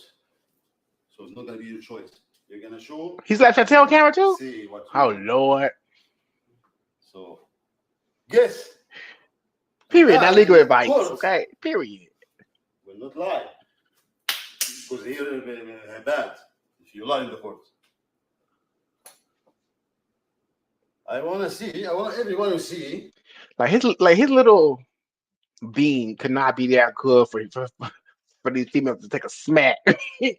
D: so it's not gonna be your choice. You're gonna show.
A: He's like Chantel on camera too?
D: See what.
A: Oh Lord.
D: So, yes.
A: Period. Not legal advice.
D: Court
A: Okay. Period.
D: will not lie. Because here bad if you lie in the court. I want everyone to see.
A: Like his little being could not be that good for these females to take a smack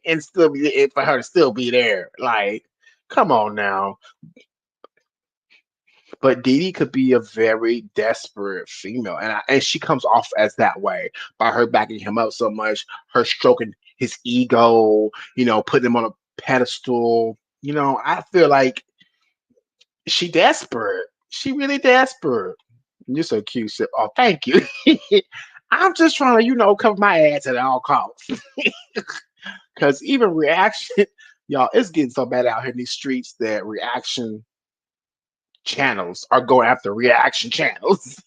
A: and still be for her to still be there. Like, come on now. But Dee Dee could be a very desperate female, and she comes off as that way by her backing him up so much, her stroking his ego, putting him on a pedestal. I feel like she desperate. She really desperate. You're so cute. Oh, thank you. I'm just trying to, cover my ass at all costs. Because even reaction, y'all, it's getting so bad out here in these streets that reaction channels are going after reaction channels.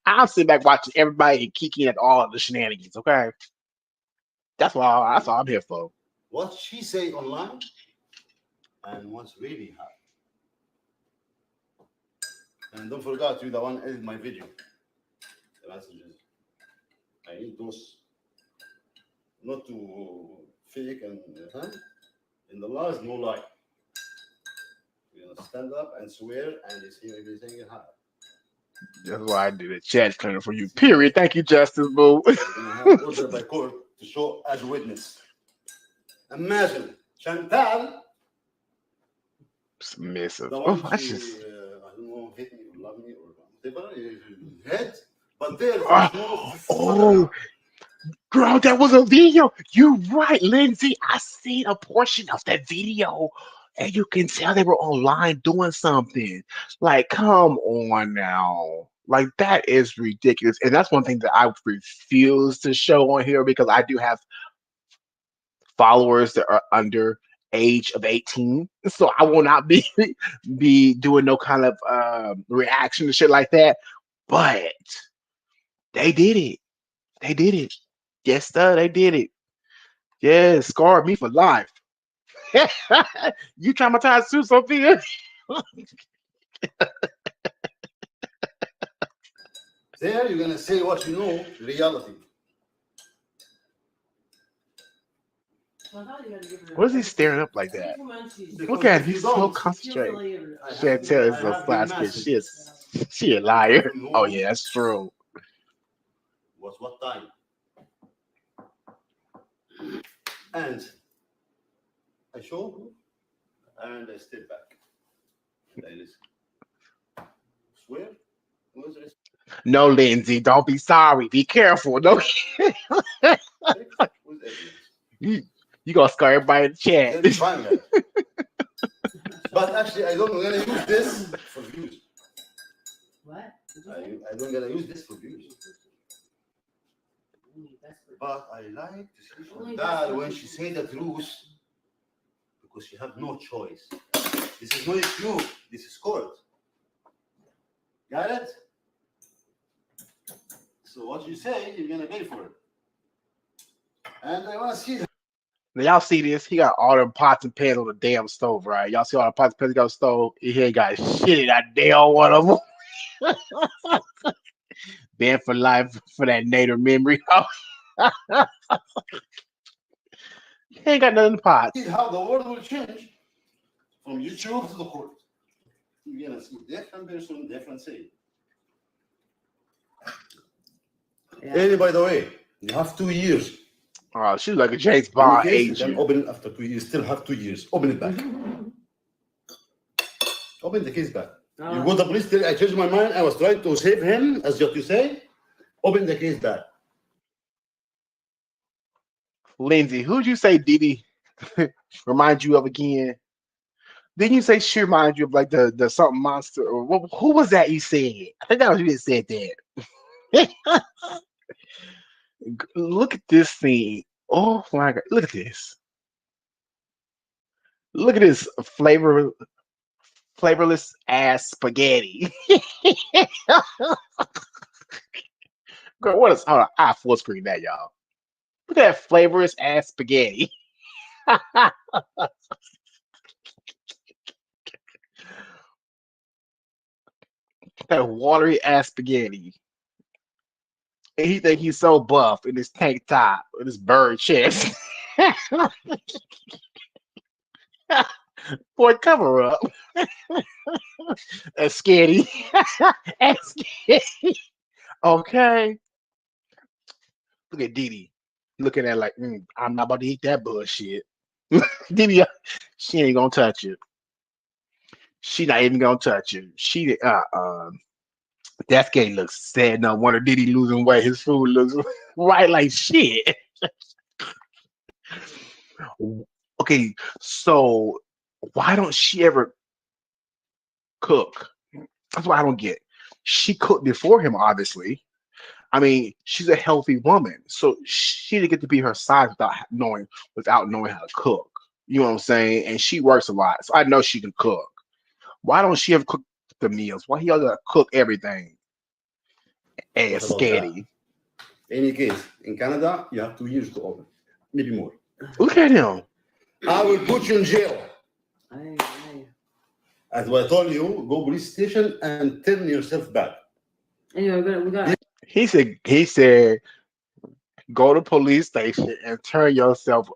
A: I'm sitting back watching everybody and kicking at all of the shenanigans. Okay, that's all I'm here for.
D: What she say online and what's really happening. And don't forget, you the one edit my video. The messages. I need those not to fake and in the law is no lie. You're gonna stand up and swear and you see everything you have.
A: That's why I do the chat cleaner for you. Period. Thank you, Justice Boo.
D: You're gonna have order by court to show as witness. Imagine Chantal.
A: Submissive.
D: The one
A: That's
D: she,
A: just.
D: I don't know, hate me or love me or whatever, head, but there's
A: Oh, girl, that was a video. You're right, Lindsay. I seen a portion of that video, and you can tell they were online doing something. Like, come on now. Like, that is ridiculous. And that's one thing that I refuse to show on here because I do have followers that are under age of 18. So I will not be doing no kind of reaction to shit like that. But they did it. They did it. Yes, sir, they did it. Yeah, scarred me for life. You traumatized too, Sophia?
D: there you're gonna say what you know, reality.
A: What is he staring up like that? Look at him, he's so concentrated. Chantel is a slash bitch. She a liar. Oh yeah, that's true.
D: What time? And I show and I step back. And I listen. Swear?
A: No, Lindsay, don't be sorry. Be careful. No. you gonna scare everybody in the chat.
D: But actually, I don't gonna use this for views.
E: What?
D: I don't gonna use this for views. But I like to see that when she say the truth, because she have no choice. This is not you. This is court. Got it? So what you say, you're gonna pay for it. And I wanna see.
A: Now y'all see this? He got all them pots and pans on the damn stove, right? Y'all see all the pots and pans he got on the stove? He ain't got shit in that damn one of them. Banned for life for that native memory. He ain't got nothing in the pot.
D: See how the world will change from YouTube to the court. You're gonna see different person, different say.
E: Yeah.
D: And by the way, you have 2 years.
A: Oh, she's like a James Bond
D: You
A: agent.
D: can open it after 2 years. Still have 2 years. Open it back. Open the case back. You go to the police. Tell, I changed my mind. I was trying to save him, as what you say. Open the case back.
A: Lindsay, who'd you say Dee Dee remind you of again? Didn't you say she reminds you of like the something monster or who was that you said? I think that was you that said that. Look at this scene. Oh my god, look at this. Look at this flavorless ass spaghetti. Girl, what is hold on, I full screen that, y'all. Look at that flavorless ass spaghetti. That watery ass spaghetti. And he think he's so buff in his tank top with his bird chest. Boy, cover up. That's scary. That's scary. Okay. Look at Dee Dee. Looking at it like, I'm not about to eat that bullshit. Dee Dee, she ain't gonna touch it. She not even gonna touch it. She that guy looks sad. No wonder Diddy losing weight. His food looks right like shit. Okay, so why don't she ever cook? That's what I don't get. She cooked before him, obviously. I mean, she's a healthy woman, so she didn't get to be her size without knowing how to cook. You know what I'm saying? And she works a lot, so I know she can cook. Why don't she ever cook the meals? Why he gotta cook everything?
D: What
A: Ass
D: about that?
A: scatty.
D: Any case, in Canada, you have 2 years to open, maybe more.
A: Look at him.
D: I will put you in jail.
E: Aye.
D: As I told you, go police station and turn yourself back.
E: Anyway, we got
A: He said, go to police station and turn yourself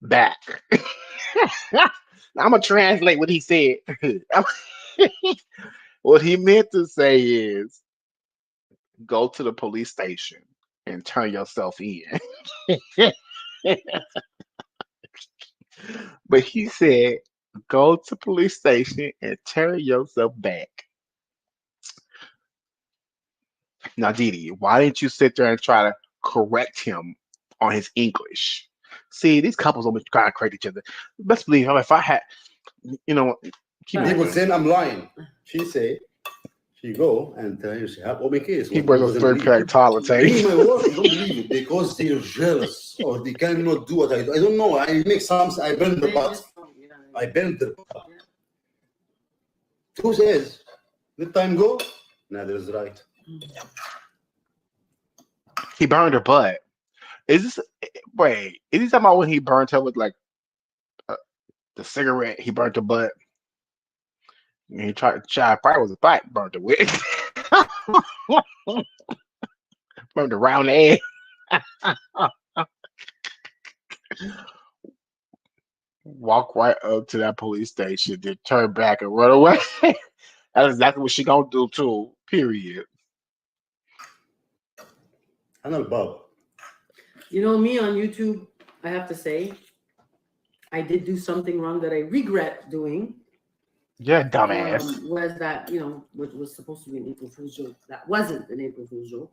A: back. I'm gonna translate what he said. What he meant to say is, go to the police station and turn yourself in. But he said, go to police station and turn yourself back. Now, Didi, why didn't you sit there and try to correct him on his English? See, these couples always try to correct each other. Best believe, if I had, you know, keep
E: Right.
D: People
A: moving.
D: saying I'm lying. She say, she go and tell you she have open case.
A: He wears a
D: Doesn't
A: third
D: believe.
A: pack toilet
D: Me,
A: tape.
D: my work, you don't believe it because they're jealous or they cannot do what I do. I don't know. I make something. I burn the pot. I burn the pot. Truth is, let time go. Neither is right.
A: He burned her butt. Is this, wait, is he talking about when he burned her with like the cigarette? He burned her butt. And he tried probably was a fight, burned her with. Burned her round the egg. Walk right up to that police station, then turn back and run away. That's exactly what she gonna do too. Period.
D: أنا الباب.
E: You know me on YouTube, I have to say, I did do something wrong that I regret doing.
A: Yeah, dumbass.
E: Was that, what was supposed to be an April Fool's joke, that wasn't an April Fool's joke.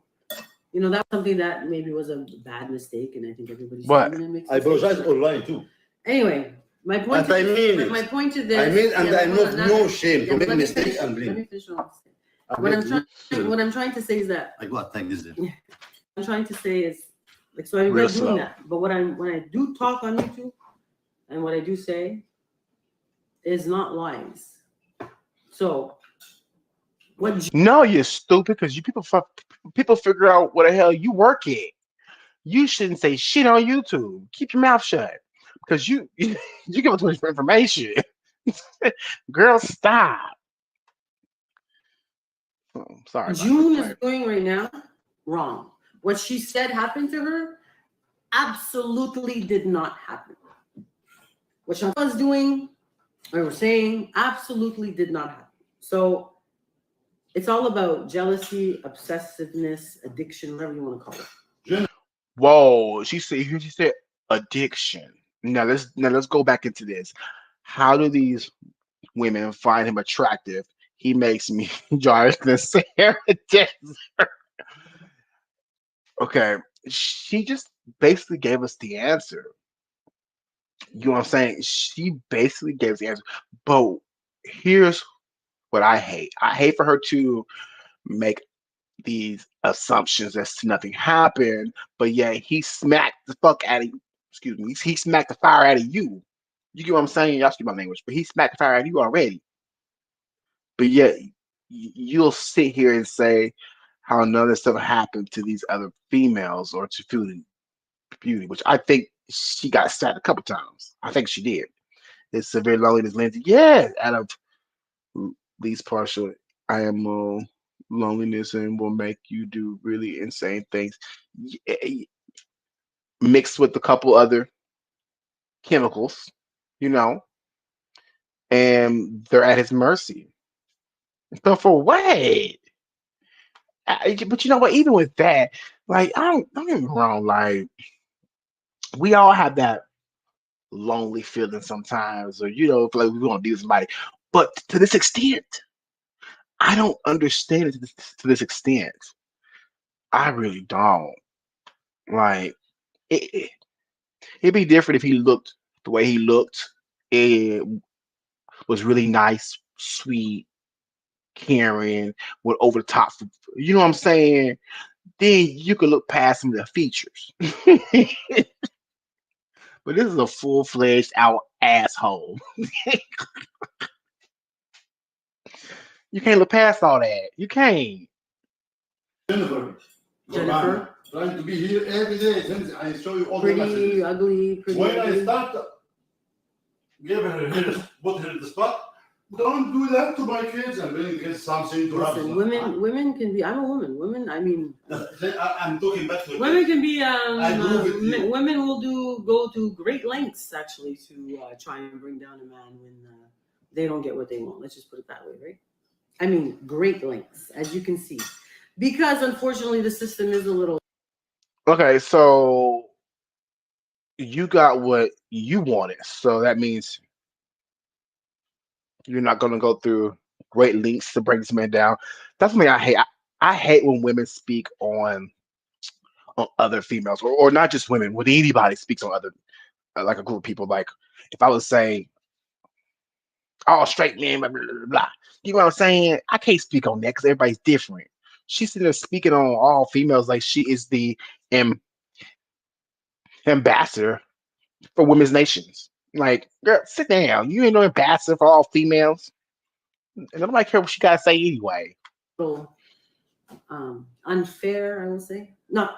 E: That's something that maybe was a bad mistake, and I think everybody's
A: What?
E: human and makes
D: I
E: mistakes.
D: apologize online too.
E: Anyway, my point.
D: And I mean it.
E: My point to this.
D: I mean, and
E: yeah,
D: I'm
E: hold
D: not
E: on,
D: no shame to
E: yeah,
D: make
E: let me
D: mistakes
E: finish-
D: and
E: Let me
D: blame.
E: finish what I'm saying. What I'm trying to say is that
D: I got thank this day.
E: I'm trying to say is like, so I
A: Real
E: regret
A: slow.
E: doing that. But when I do talk on YouTube and what I do say is not lies. So what
A: No, you're stupid because people figure out what the hell you work at. You shouldn't say shit on YouTube. Keep your mouth shut because you give us too much information. Girl, stop. Oh, sorry. about
E: June
A: that.
E: is doing right now, wrong. What she said happened to her absolutely did not happen. What Chantal was doing or was saying absolutely did not happen. So it's all about jealousy, obsessiveness, addiction, whatever you want to call it.
A: Whoa, she said addiction. Now let's go back into this. How do these women find him attractive? He makes me Jarvis the Sarah Desert. Okay, she just basically gave us the answer. You know what I'm saying? She basically gave us the answer. But here's what I hate. I hate for her to make these assumptions as to nothing happened, but yeah, he smacked the fuck out of you. Excuse me, he smacked the fire out of you. You get what I'm saying? Y'all speak my language, but he smacked the fire out of you already. But yet you'll sit here and say how none of this stuff happened to these other females or to Beauty, which I think she got stabbed a couple times. I think she did. It's severe loneliness, Lindsay. Yeah, out of these partial IMO loneliness and will make you do really insane things. Mixed with a couple other chemicals, you know, and they're at his mercy. So for what? But you know what? Even with that, like, don't get me wrong. Like, we all have that lonely feeling sometimes, or feel like we want to be with somebody. But to this extent, I don't understand it to this extent. I really don't. Like it'd be different if he looked the way he looked. It was really nice, sweet, caring, went over the top. You know what I'm saying? Then you could look past some of the features. But this is a full-fledged out asshole. You can't look past all that. You can't.
D: Jennifer.
E: Jennifer.
D: Trying to be here every day since I show you all the
E: Pretty
D: messages.
E: ugly, pretty
D: When I
E: ugly.
D: start giving her here, put her in the spot, don't do that to my kids and bring kids something to have.
E: Listen, women can be. I'm a woman. Women, I mean,
D: I'm talking back to
E: women can be.
D: agree with you.
E: Women will go to great lengths actually to try and bring down a man when they don't get what they want. Let's just put it that way, right? I mean, great lengths, as you can see, because unfortunately the system is a little.
A: Okay, so you got what you wanted. So that means you're not going to go through great lengths to bring this man down. That's something I hate. I hate when women speak on other females, or not just women, when anybody speaks on other, like a group of people. Like if I was saying, all straight men, blah, blah, blah, blah. You know what I'm saying? I can't speak on that because everybody's different. She's sitting there speaking on all females like she is the ambassador for women's nations. Like, girl, sit down. You ain't no ambassador for all females. And nobody care what she gotta say anyway.
E: Unfair, I will say. Not,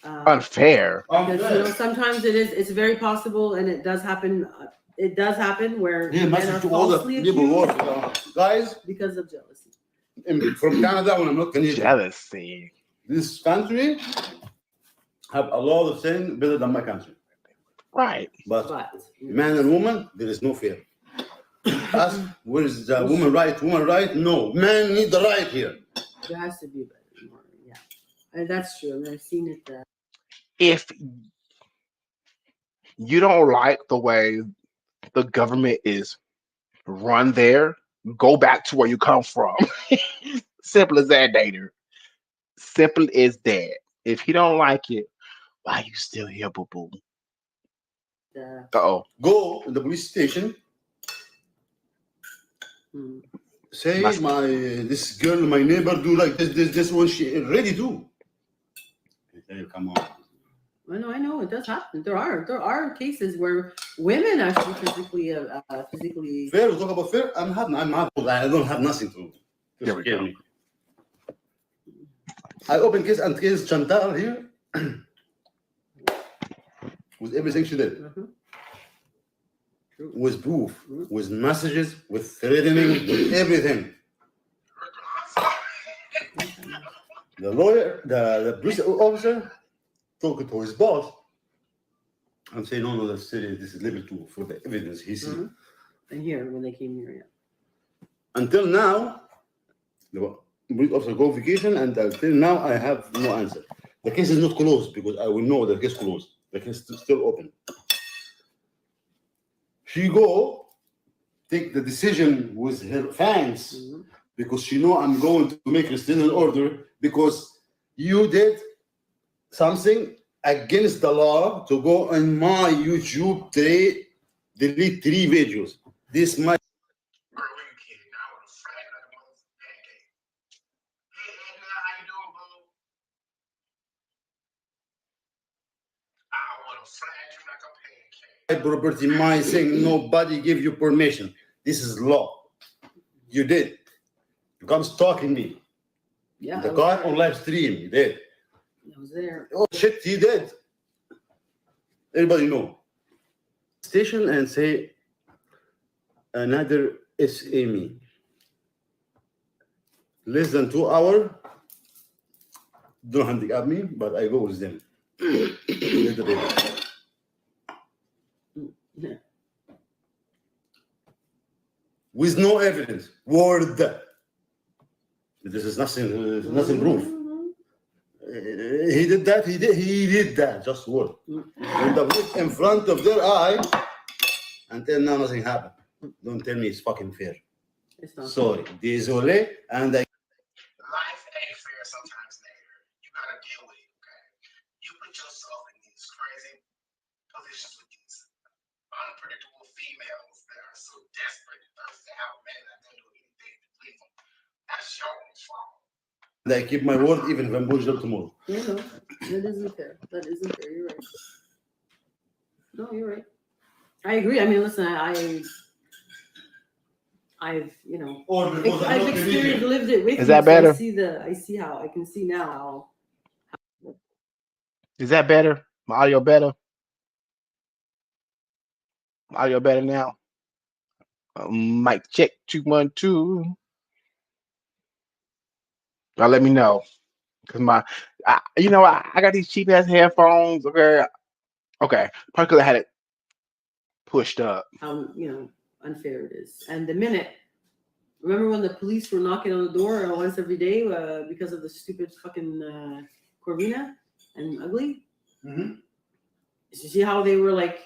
A: Unfair.
E: because sometimes it's very possible, and it does happen. It does happen where
D: Here,
E: men are
D: message to all the
E: falsely
D: people
E: accused
D: guys
E: because of jealousy.
D: from Canada when I'm not Canadian.
A: Jealousy.
D: This country have a lot of things better than my country.
A: Right.
D: But
E: But
D: man and woman, there is no fear. Ask where is the woman right? Woman right? No. Man need the right here.
E: there has to be better. More, yeah, and that's true. I mean, I've seen it.
A: If you don't like the way the government is run there, go back to where you come from. Simple as that, Dater. Simple as that. If you don't like it, why you still here, boo boo? Uh-oh.
D: Go to the police station. Say this girl, my neighbor, do like this one. She already do. Hey, come on.
E: I know it does happen. There are cases where women actually physically
D: Fair. We talk about fair. I'm not. I don't have nothing to
A: Here we
D: scare
A: go.
D: me. I open case and case Chantal here with everything she did. With proof, with messages, with threatening, with everything. The lawyer, the police officer, talking to his boss, and say, no, that's serious. This is level 2 for the evidence he see.
E: And here, when they came here, yeah.
D: Until now, the police officer go vacation, and until now, I have no answer. The case is not closed because I will know the case closed. The case is still open. She go take the decision with her fans because she know I'm going to make a standing order because you did something against the law to go on my YouTube delete 3 videos. This might. Property, my saying nobody give you permission. This is law. You did. You come stalking me.
E: Yeah.
D: The guy on live stream, he did.
E: I was there.
D: Oh shit, he did. Everybody know. Station and say another SME. Less than 2 hours. Don't handicap me, but I go with them. With no evidence, word. This is nothing proof. He did that. He did that. Just word. And the book in front of their eye, until now nothing happened. Don't tell me it's fucking fair.
E: It's not
D: Sorry, désolé, and I.
A: Life ain't fair sometimes, Nader. You gotta deal with it, okay? You put yourself in these crazy positions with these unpredictable females that are so desperate and thirsty to have a man that don't do anything to please them. That's your own fault.
D: And I keep my word even if I'm pushed up tomorrow.
E: You know, that isn't fair. That isn't fair. You're right. No, you're right. I agree. I mean, listen, I've you know,
D: Or because I'm
E: I've
D: not
E: experienced,
D: Canadian.
E: lived it with
A: Is
E: you,
A: that
E: so
A: better?
E: I see how I can see now how.
A: Is that better? My audio better? My audio better now? Mic check 2 1 2. Y'all let me know. Cause I got these cheap ass headphones. Okay. Probably could have had it pushed up.
E: How unfair it is. And the minute, remember when the police were knocking on the door once every day because of the stupid fucking Corvina and Ugly?
D: Mm-hmm.
E: You see how they were like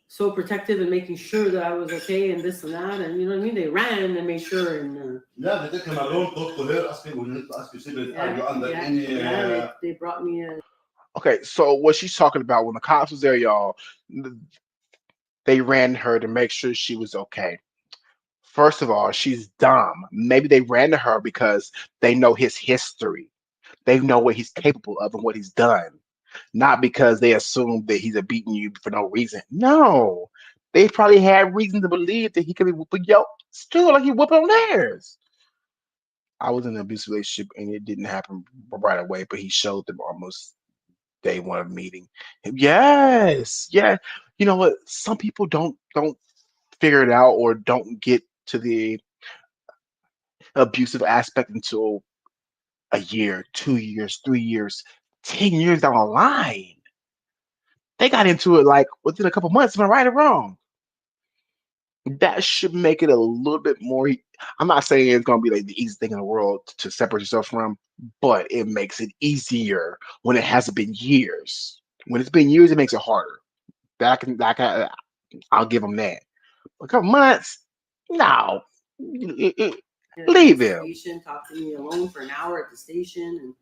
E: so protective and making sure that I was okay and this and that, and you know what I mean? They ran and made sure and
D: Yeah, they take him alone, talk to her, asking, we need to ask you secret, are you under any
E: they brought me a
A: Okay, so what she's talking about, when the cops was there, y'all, they ran her to make sure she was okay. First of all, she's dumb. Maybe they ran to her because they know his history. They know what he's capable of and what he's done. Not because they assume that he's beating you for no reason. No. They probably had reason to believe that he could be whooping yo still like he whooping on theirs. I was in an abusive relationship and it didn't happen right away, but he showed them almost day one of meeting. Yes, yeah. You know what? Some people don't figure it out or don't get to the abusive aspect until a year, 2 years, 3 years, 10 years down the line. They got into it like within a couple months. Am I right or wrong? That should make it a little bit more. I'm not saying it's gonna be like the easiest thing in the world to separate yourself from, but it makes it easier when it hasn't been years. When it's been years, it makes it harder. I'll give them that. A couple months, no, leave him.
E: station, talk to me alone for an hour at the station,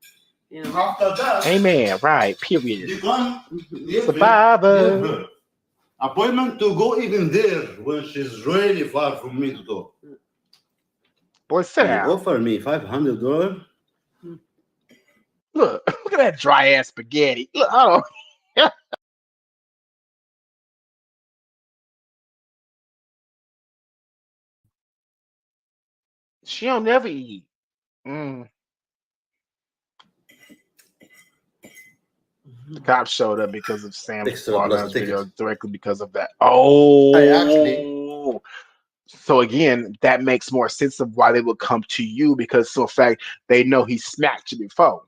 E: and
D: After that,
A: Amen. Right. Period.
D: you can give
A: Survivor.
D: her appointment to go even there when she's really far from me to talk.
A: Boy, sit
D: You
A: down.
D: offer me $500.
A: Look at that dry ass spaghetti. Look, hold on. She don't never eat. The cops showed up because of Sam
D: Extra
A: brought
D: plus
A: us
D: the
A: video
D: ticket.
A: directly because of that. Oh,
D: I actually.
A: So again, that makes more sense of why they would come to you because, so in fact, they know he smacked you before.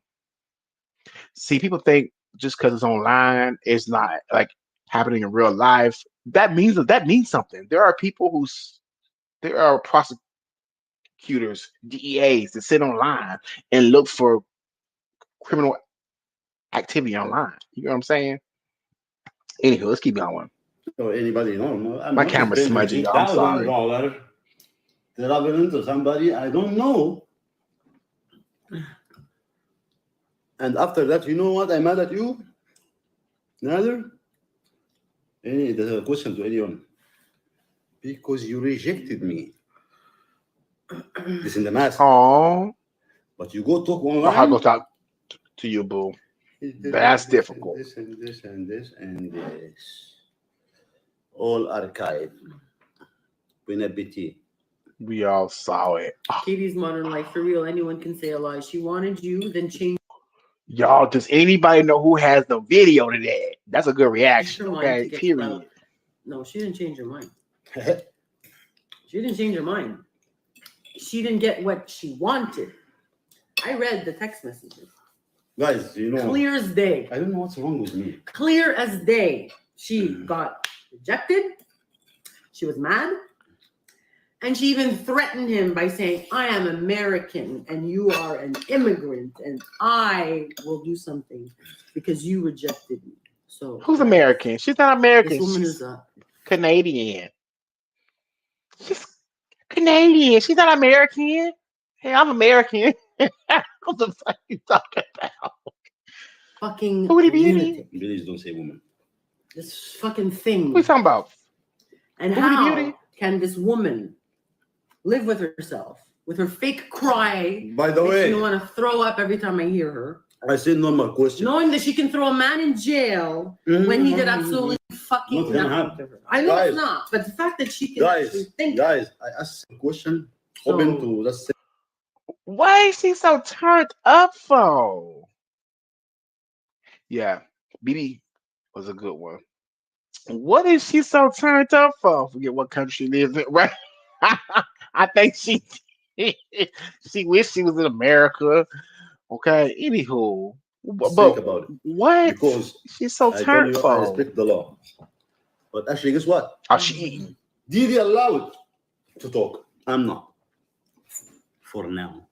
A: See, people think just because it's online, it's not like happening in real life. That means something. There are people there are prosecutors, DEAs that sit online and look for criminal activity online. You know what I'm saying? Anywho, let's keep going.
D: So anybody normal. I'm
A: My
D: not
A: camera's
D: spending
A: smudgy, y'all. I'm sorry.
D: $8,000 to log into somebody I don't know. And after that, you know what? I'm mad at you. Neither. There's a question to anyone. Because you rejected me. This in the mask.
A: Oh,
D: But you go talk online.
A: I'll go talk to you, boo. That's difficult.
D: This and this and this and this. All archived. Bon appetit.
A: We all saw it.
E: Katie's modern life, for real. Anyone can say a lie. She wanted you, then changed
A: Y'all, does anybody know who has the video to that? That's a good reaction,
E: her mind
A: okay?
E: to get
A: Period.
E: clout. No, she didn't change her mind. She didn't change her mind. She didn't get what she wanted. I read the text messages.
D: Guys, you know.
E: Clear as day.
D: I don't know what's wrong with me.
E: Clear as day. She got rejected. She was mad. And she even threatened him by saying, I am American and you are an immigrant and I will do something because you rejected me. So
A: Who's American? She's not American.
E: This woman
A: She's
E: is a
A: Canadian. She's Canadian. She's not American. Hey, I'm American. What the fuck you talking about?
E: Fucking
A: Foodie beauty.
E: lunatic.
D: Please don't say woman.
E: This fucking
A: What
E: thing.
A: you talking about?
E: And
A: Foodie
E: how
A: beauty.
E: can this woman live with herself, with her fake cry?
D: By the
E: Makes
D: way,
E: me want to throw up every time I hear her.
D: I say normal question.
E: Knowing that she can throw a man in jail when he did absolutely fucking
D: Not gonna
E: nothing
D: happen.
E: to her. I know it's
D: Guys.
E: not, but the fact that she can actually think.
D: Guys, I asked a question
E: So-
D: open to, let's say,
A: Why is she so turned up for? Yeah, BB was a good one. What is she so turned up for? Forget what country she lives in, right? I think she she wished she was in America. Okay, anywho,
D: let's
A: but
D: think about it.
A: what?
D: Because
A: She's so
D: I told
A: turned
D: you I
A: for?
D: respect the law. But actually, guess what?
A: Oh, she eating.
D: Didi allowed to talk. I'm not. For now.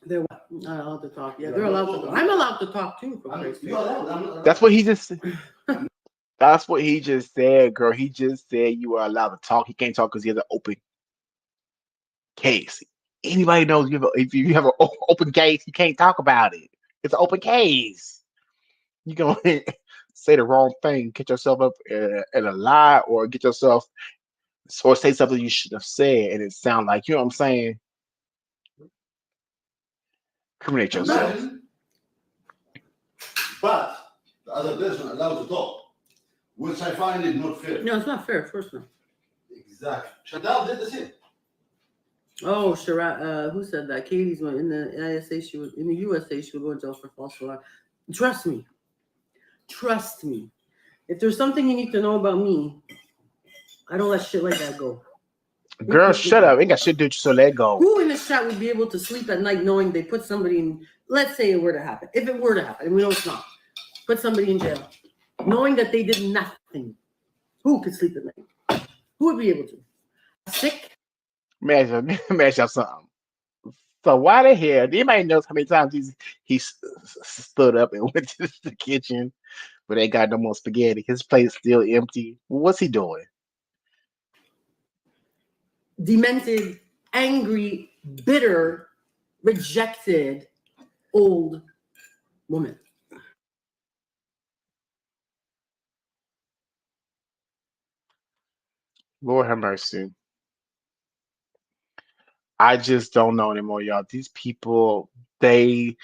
E: They're not allowed to talk. Yeah, they're allowed to talk. I'm allowed to talk too. For Christ's sake.
D: You're allowed. I'm not.
A: That's what he just. That's what he just said, girl. He just said you are allowed to talk. He can't talk because he has an open case. Anybody knows if you have an open case, you can't talk about it. It's an open case. You gonna say the wrong thing, get yourself up in a lie, or get yourself or say something you should have said, and it sound like you know what I'm saying. Criminate yourself.
D: Imagine, but the other person allowed to talk, which I find it not fair.
E: No, it's not fair. Of course not.
D: Exactly. Chantal did the same.
E: Oh, Shara, who said that? Katie's one in the ISA. She was in the USA. She would go to jail for false alarm. Trust me. Trust me. If there's something you need to know about me, I don't let shit like that go.
A: Girl, shut up. Ain't got shit to do, so let go.
E: Who in this chat would be able to sleep at night knowing they put somebody in? Let's say it were to happen. If it were to happen, and we know it's not, put somebody in jail, knowing that they did nothing. Who could sleep at night? Who would be able to? Sick?
A: Let me ask y'all something. So why the hell? Anybody knows how many times stood up and went to the kitchen, but they got no more spaghetti? His plate's still empty. What's he doing?
E: Demented, angry, bitter, rejected, old woman.
A: Lord have mercy. I just don't know anymore, y'all. These people, they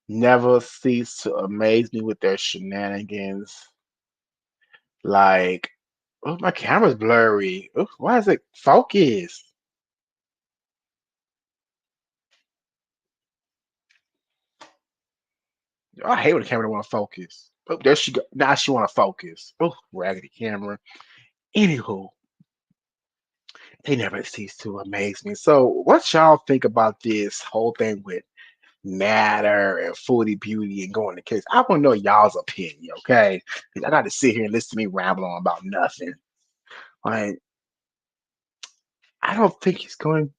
A: never cease to amaze me with their shenanigans. Like, oh, my camera's blurry. Oh, why is it focused? I hate when the camera don't want to focus. Oh, there she go. Now she want to focus. Oh, raggedy camera. Anywho, they never cease to amaze me. So, what y'all think about this whole thing with Matter and Foodie Beauty and going to case? I want to know y'all's opinion, okay? Because I got to sit here and listen to me ramble on about nothing. Like, I don't think he's going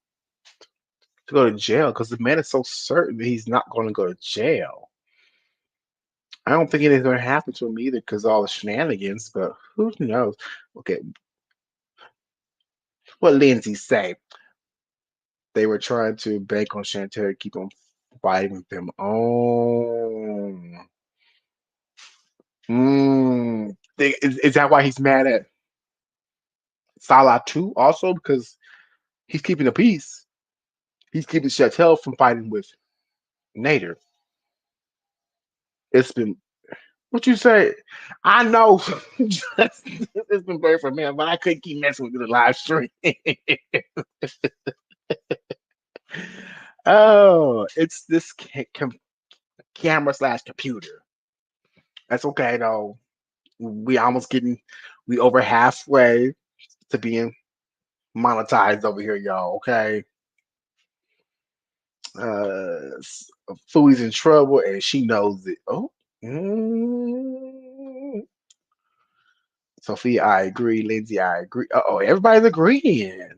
A: to go to jail because the man is so certain that he's not going to go to jail. I don't think anything's going to happen to him either because all the shenanigans, but who knows? Okay, what Lindsay say? They were trying to bank on Chantel to keep on fighting with them. Oh, is that why he's mad at Salah too? Also because he's keeping the peace. He's keeping Chantel from fighting with Nader. It's been what you say. I know it's been great for me, but I couldn't keep messing with the live stream. Oh, it's this camera slash computer. That's okay though. We over halfway to being monetized over here, y'all. Okay. Foodie's in trouble and she knows it. Oh, Sophia, I agree. Lindsay, I agree. Oh, everybody's agreeing.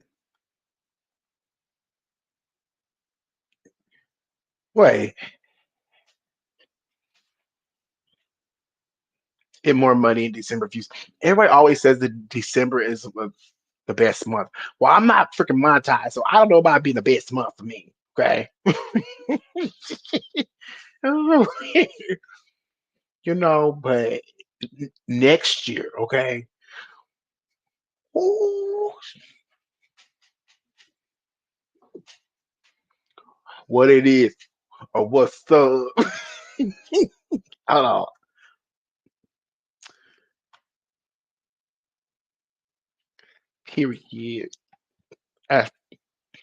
A: Wait, get more money in December views. Everybody always says that December is the best month. Well, I'm not freaking monetized, so I don't know about being the best month for me. Okay. But next year, okay. Ooh, what it is or what's up? Hold on. Period. That's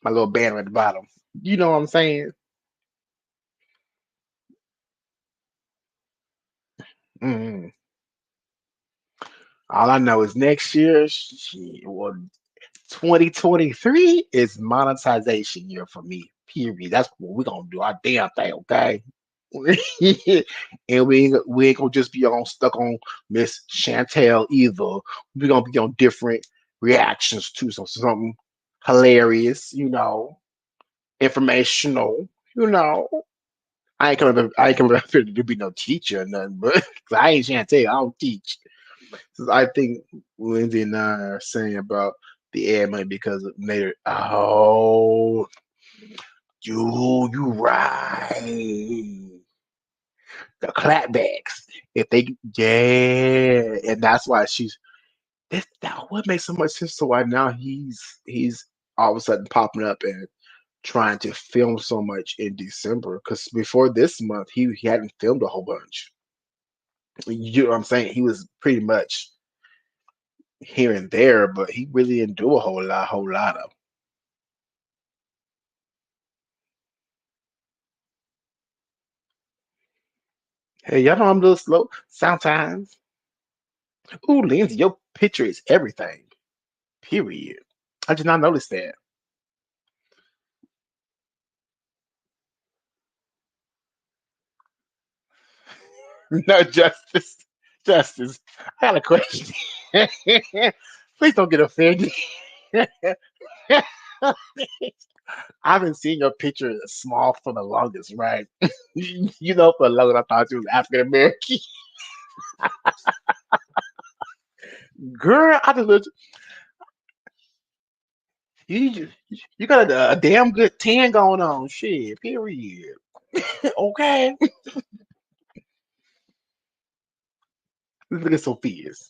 A: my little banner at the bottom. You know what I'm saying? Mm. All I know is next year, 2023 is monetization year for me. Period. That's what we're gonna do our damn thing, okay? And we ain't gonna just be on stuck on Miss Chantel either. We're gonna be on different reactions to something hilarious, informational, you know. I ain't coming up here to be no teacher or nothing, but 'cause I ain't Chantel, I don't teach. So I think Lindsay and I are saying about the ad money because of later. Oh, you right. The clapbacks. If they yeah, and that's why that would make so much sense to why now he's all of a sudden popping up and trying to film so much in December. Because before this month he hadn't filmed a whole bunch. You know what I'm saying? He was pretty much here and there, but he really didn't do a whole lot of. Hey, y'all know I'm a little slow sometimes. Ooh, Lindsay, your picture is everything. Period. I did not notice that. No, Justice. Justice. I got a question. Please don't get offended. I've been seeing your picture small for the longest, right? For the longest I thought you was African American. Girl, I just looked, you you got a damn good tan going on. Shit, period. Okay. Look at Sophia's.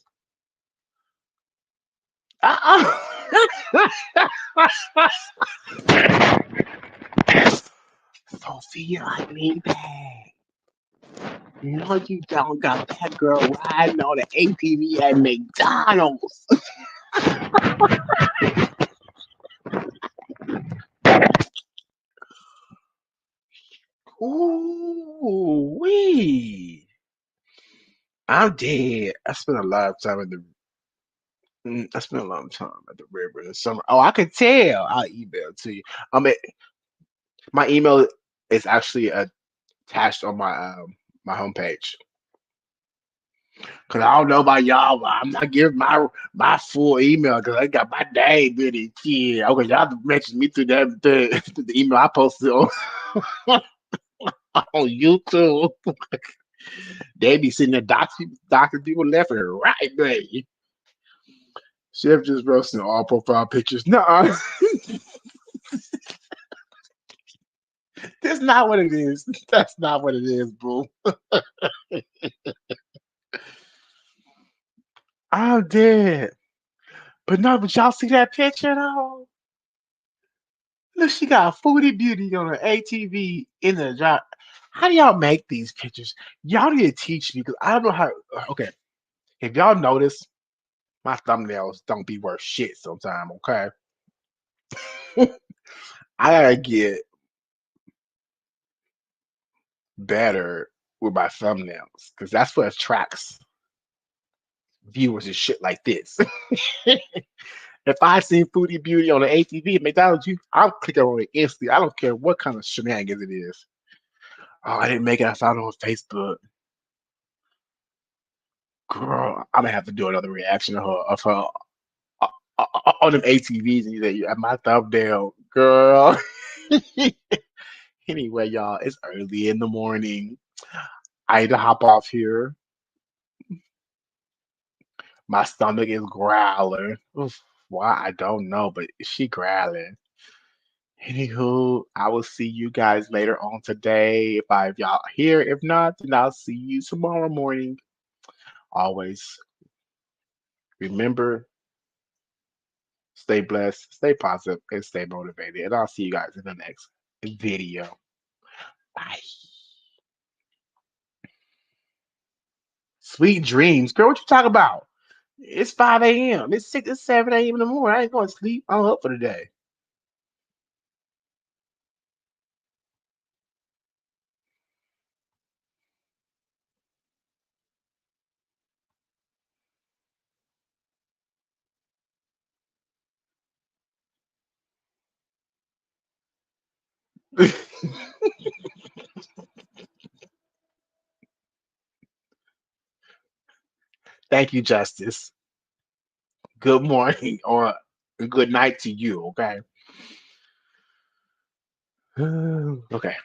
A: Sophia, I need that. No, you don't got that girl riding on the ATV at McDonald's. Ooh, wee. I'm dead. I spent a lot of time at the. I spent a lot of time at the river in the summer. Oh, I could tell. I'll email it to you. I mean, my email is actually attached on my homepage. Cause I don't know about y'all, but I'm not giving my full email because I got my name in it. Yeah, okay, y'all have to mention me through the email I posted on, on YouTube. They be sitting there docking people left and right, baby. Chef just roasting all profile pictures. No, that's not what it is. That's not what it is, boo. I'm dead. But no, but y'all see that picture though? Look, she got Foodie Beauty on her ATV in the job. How do y'all make these pictures? Y'all need to teach me because I don't know how. Okay, if y'all notice, my thumbnails don't be worth shit sometime. Okay, I gotta get better with my thumbnails because that's what attracts viewers and shit like this. If I see Foodie Beauty on the ATV at McDonald's, I'm clicking on it instantly. I don't care what kind of shenanigans it is. Oh, I didn't make it. I found it on Facebook. Girl, I'm gonna have to do another reaction of her on them ATVs and you at my thumbnail, girl. Anyway, y'all, it's early in the morning. I need to hop off here. My stomach is growling. Oof. Why? I don't know, but she growling. Anywho, I will see you guys later on today. If y'all here, if not, then I'll see you tomorrow morning. Always remember, stay blessed, stay positive, and stay motivated. And I'll see you guys in the next video. Bye. Sweet dreams. Girl, what you talking about? It's 5 a.m. It's 6, it's 7 a.m. in the morning. I ain't going to sleep. I'm up for the day. Thank you, Justice. Good morning or good night to you, okay? Okay.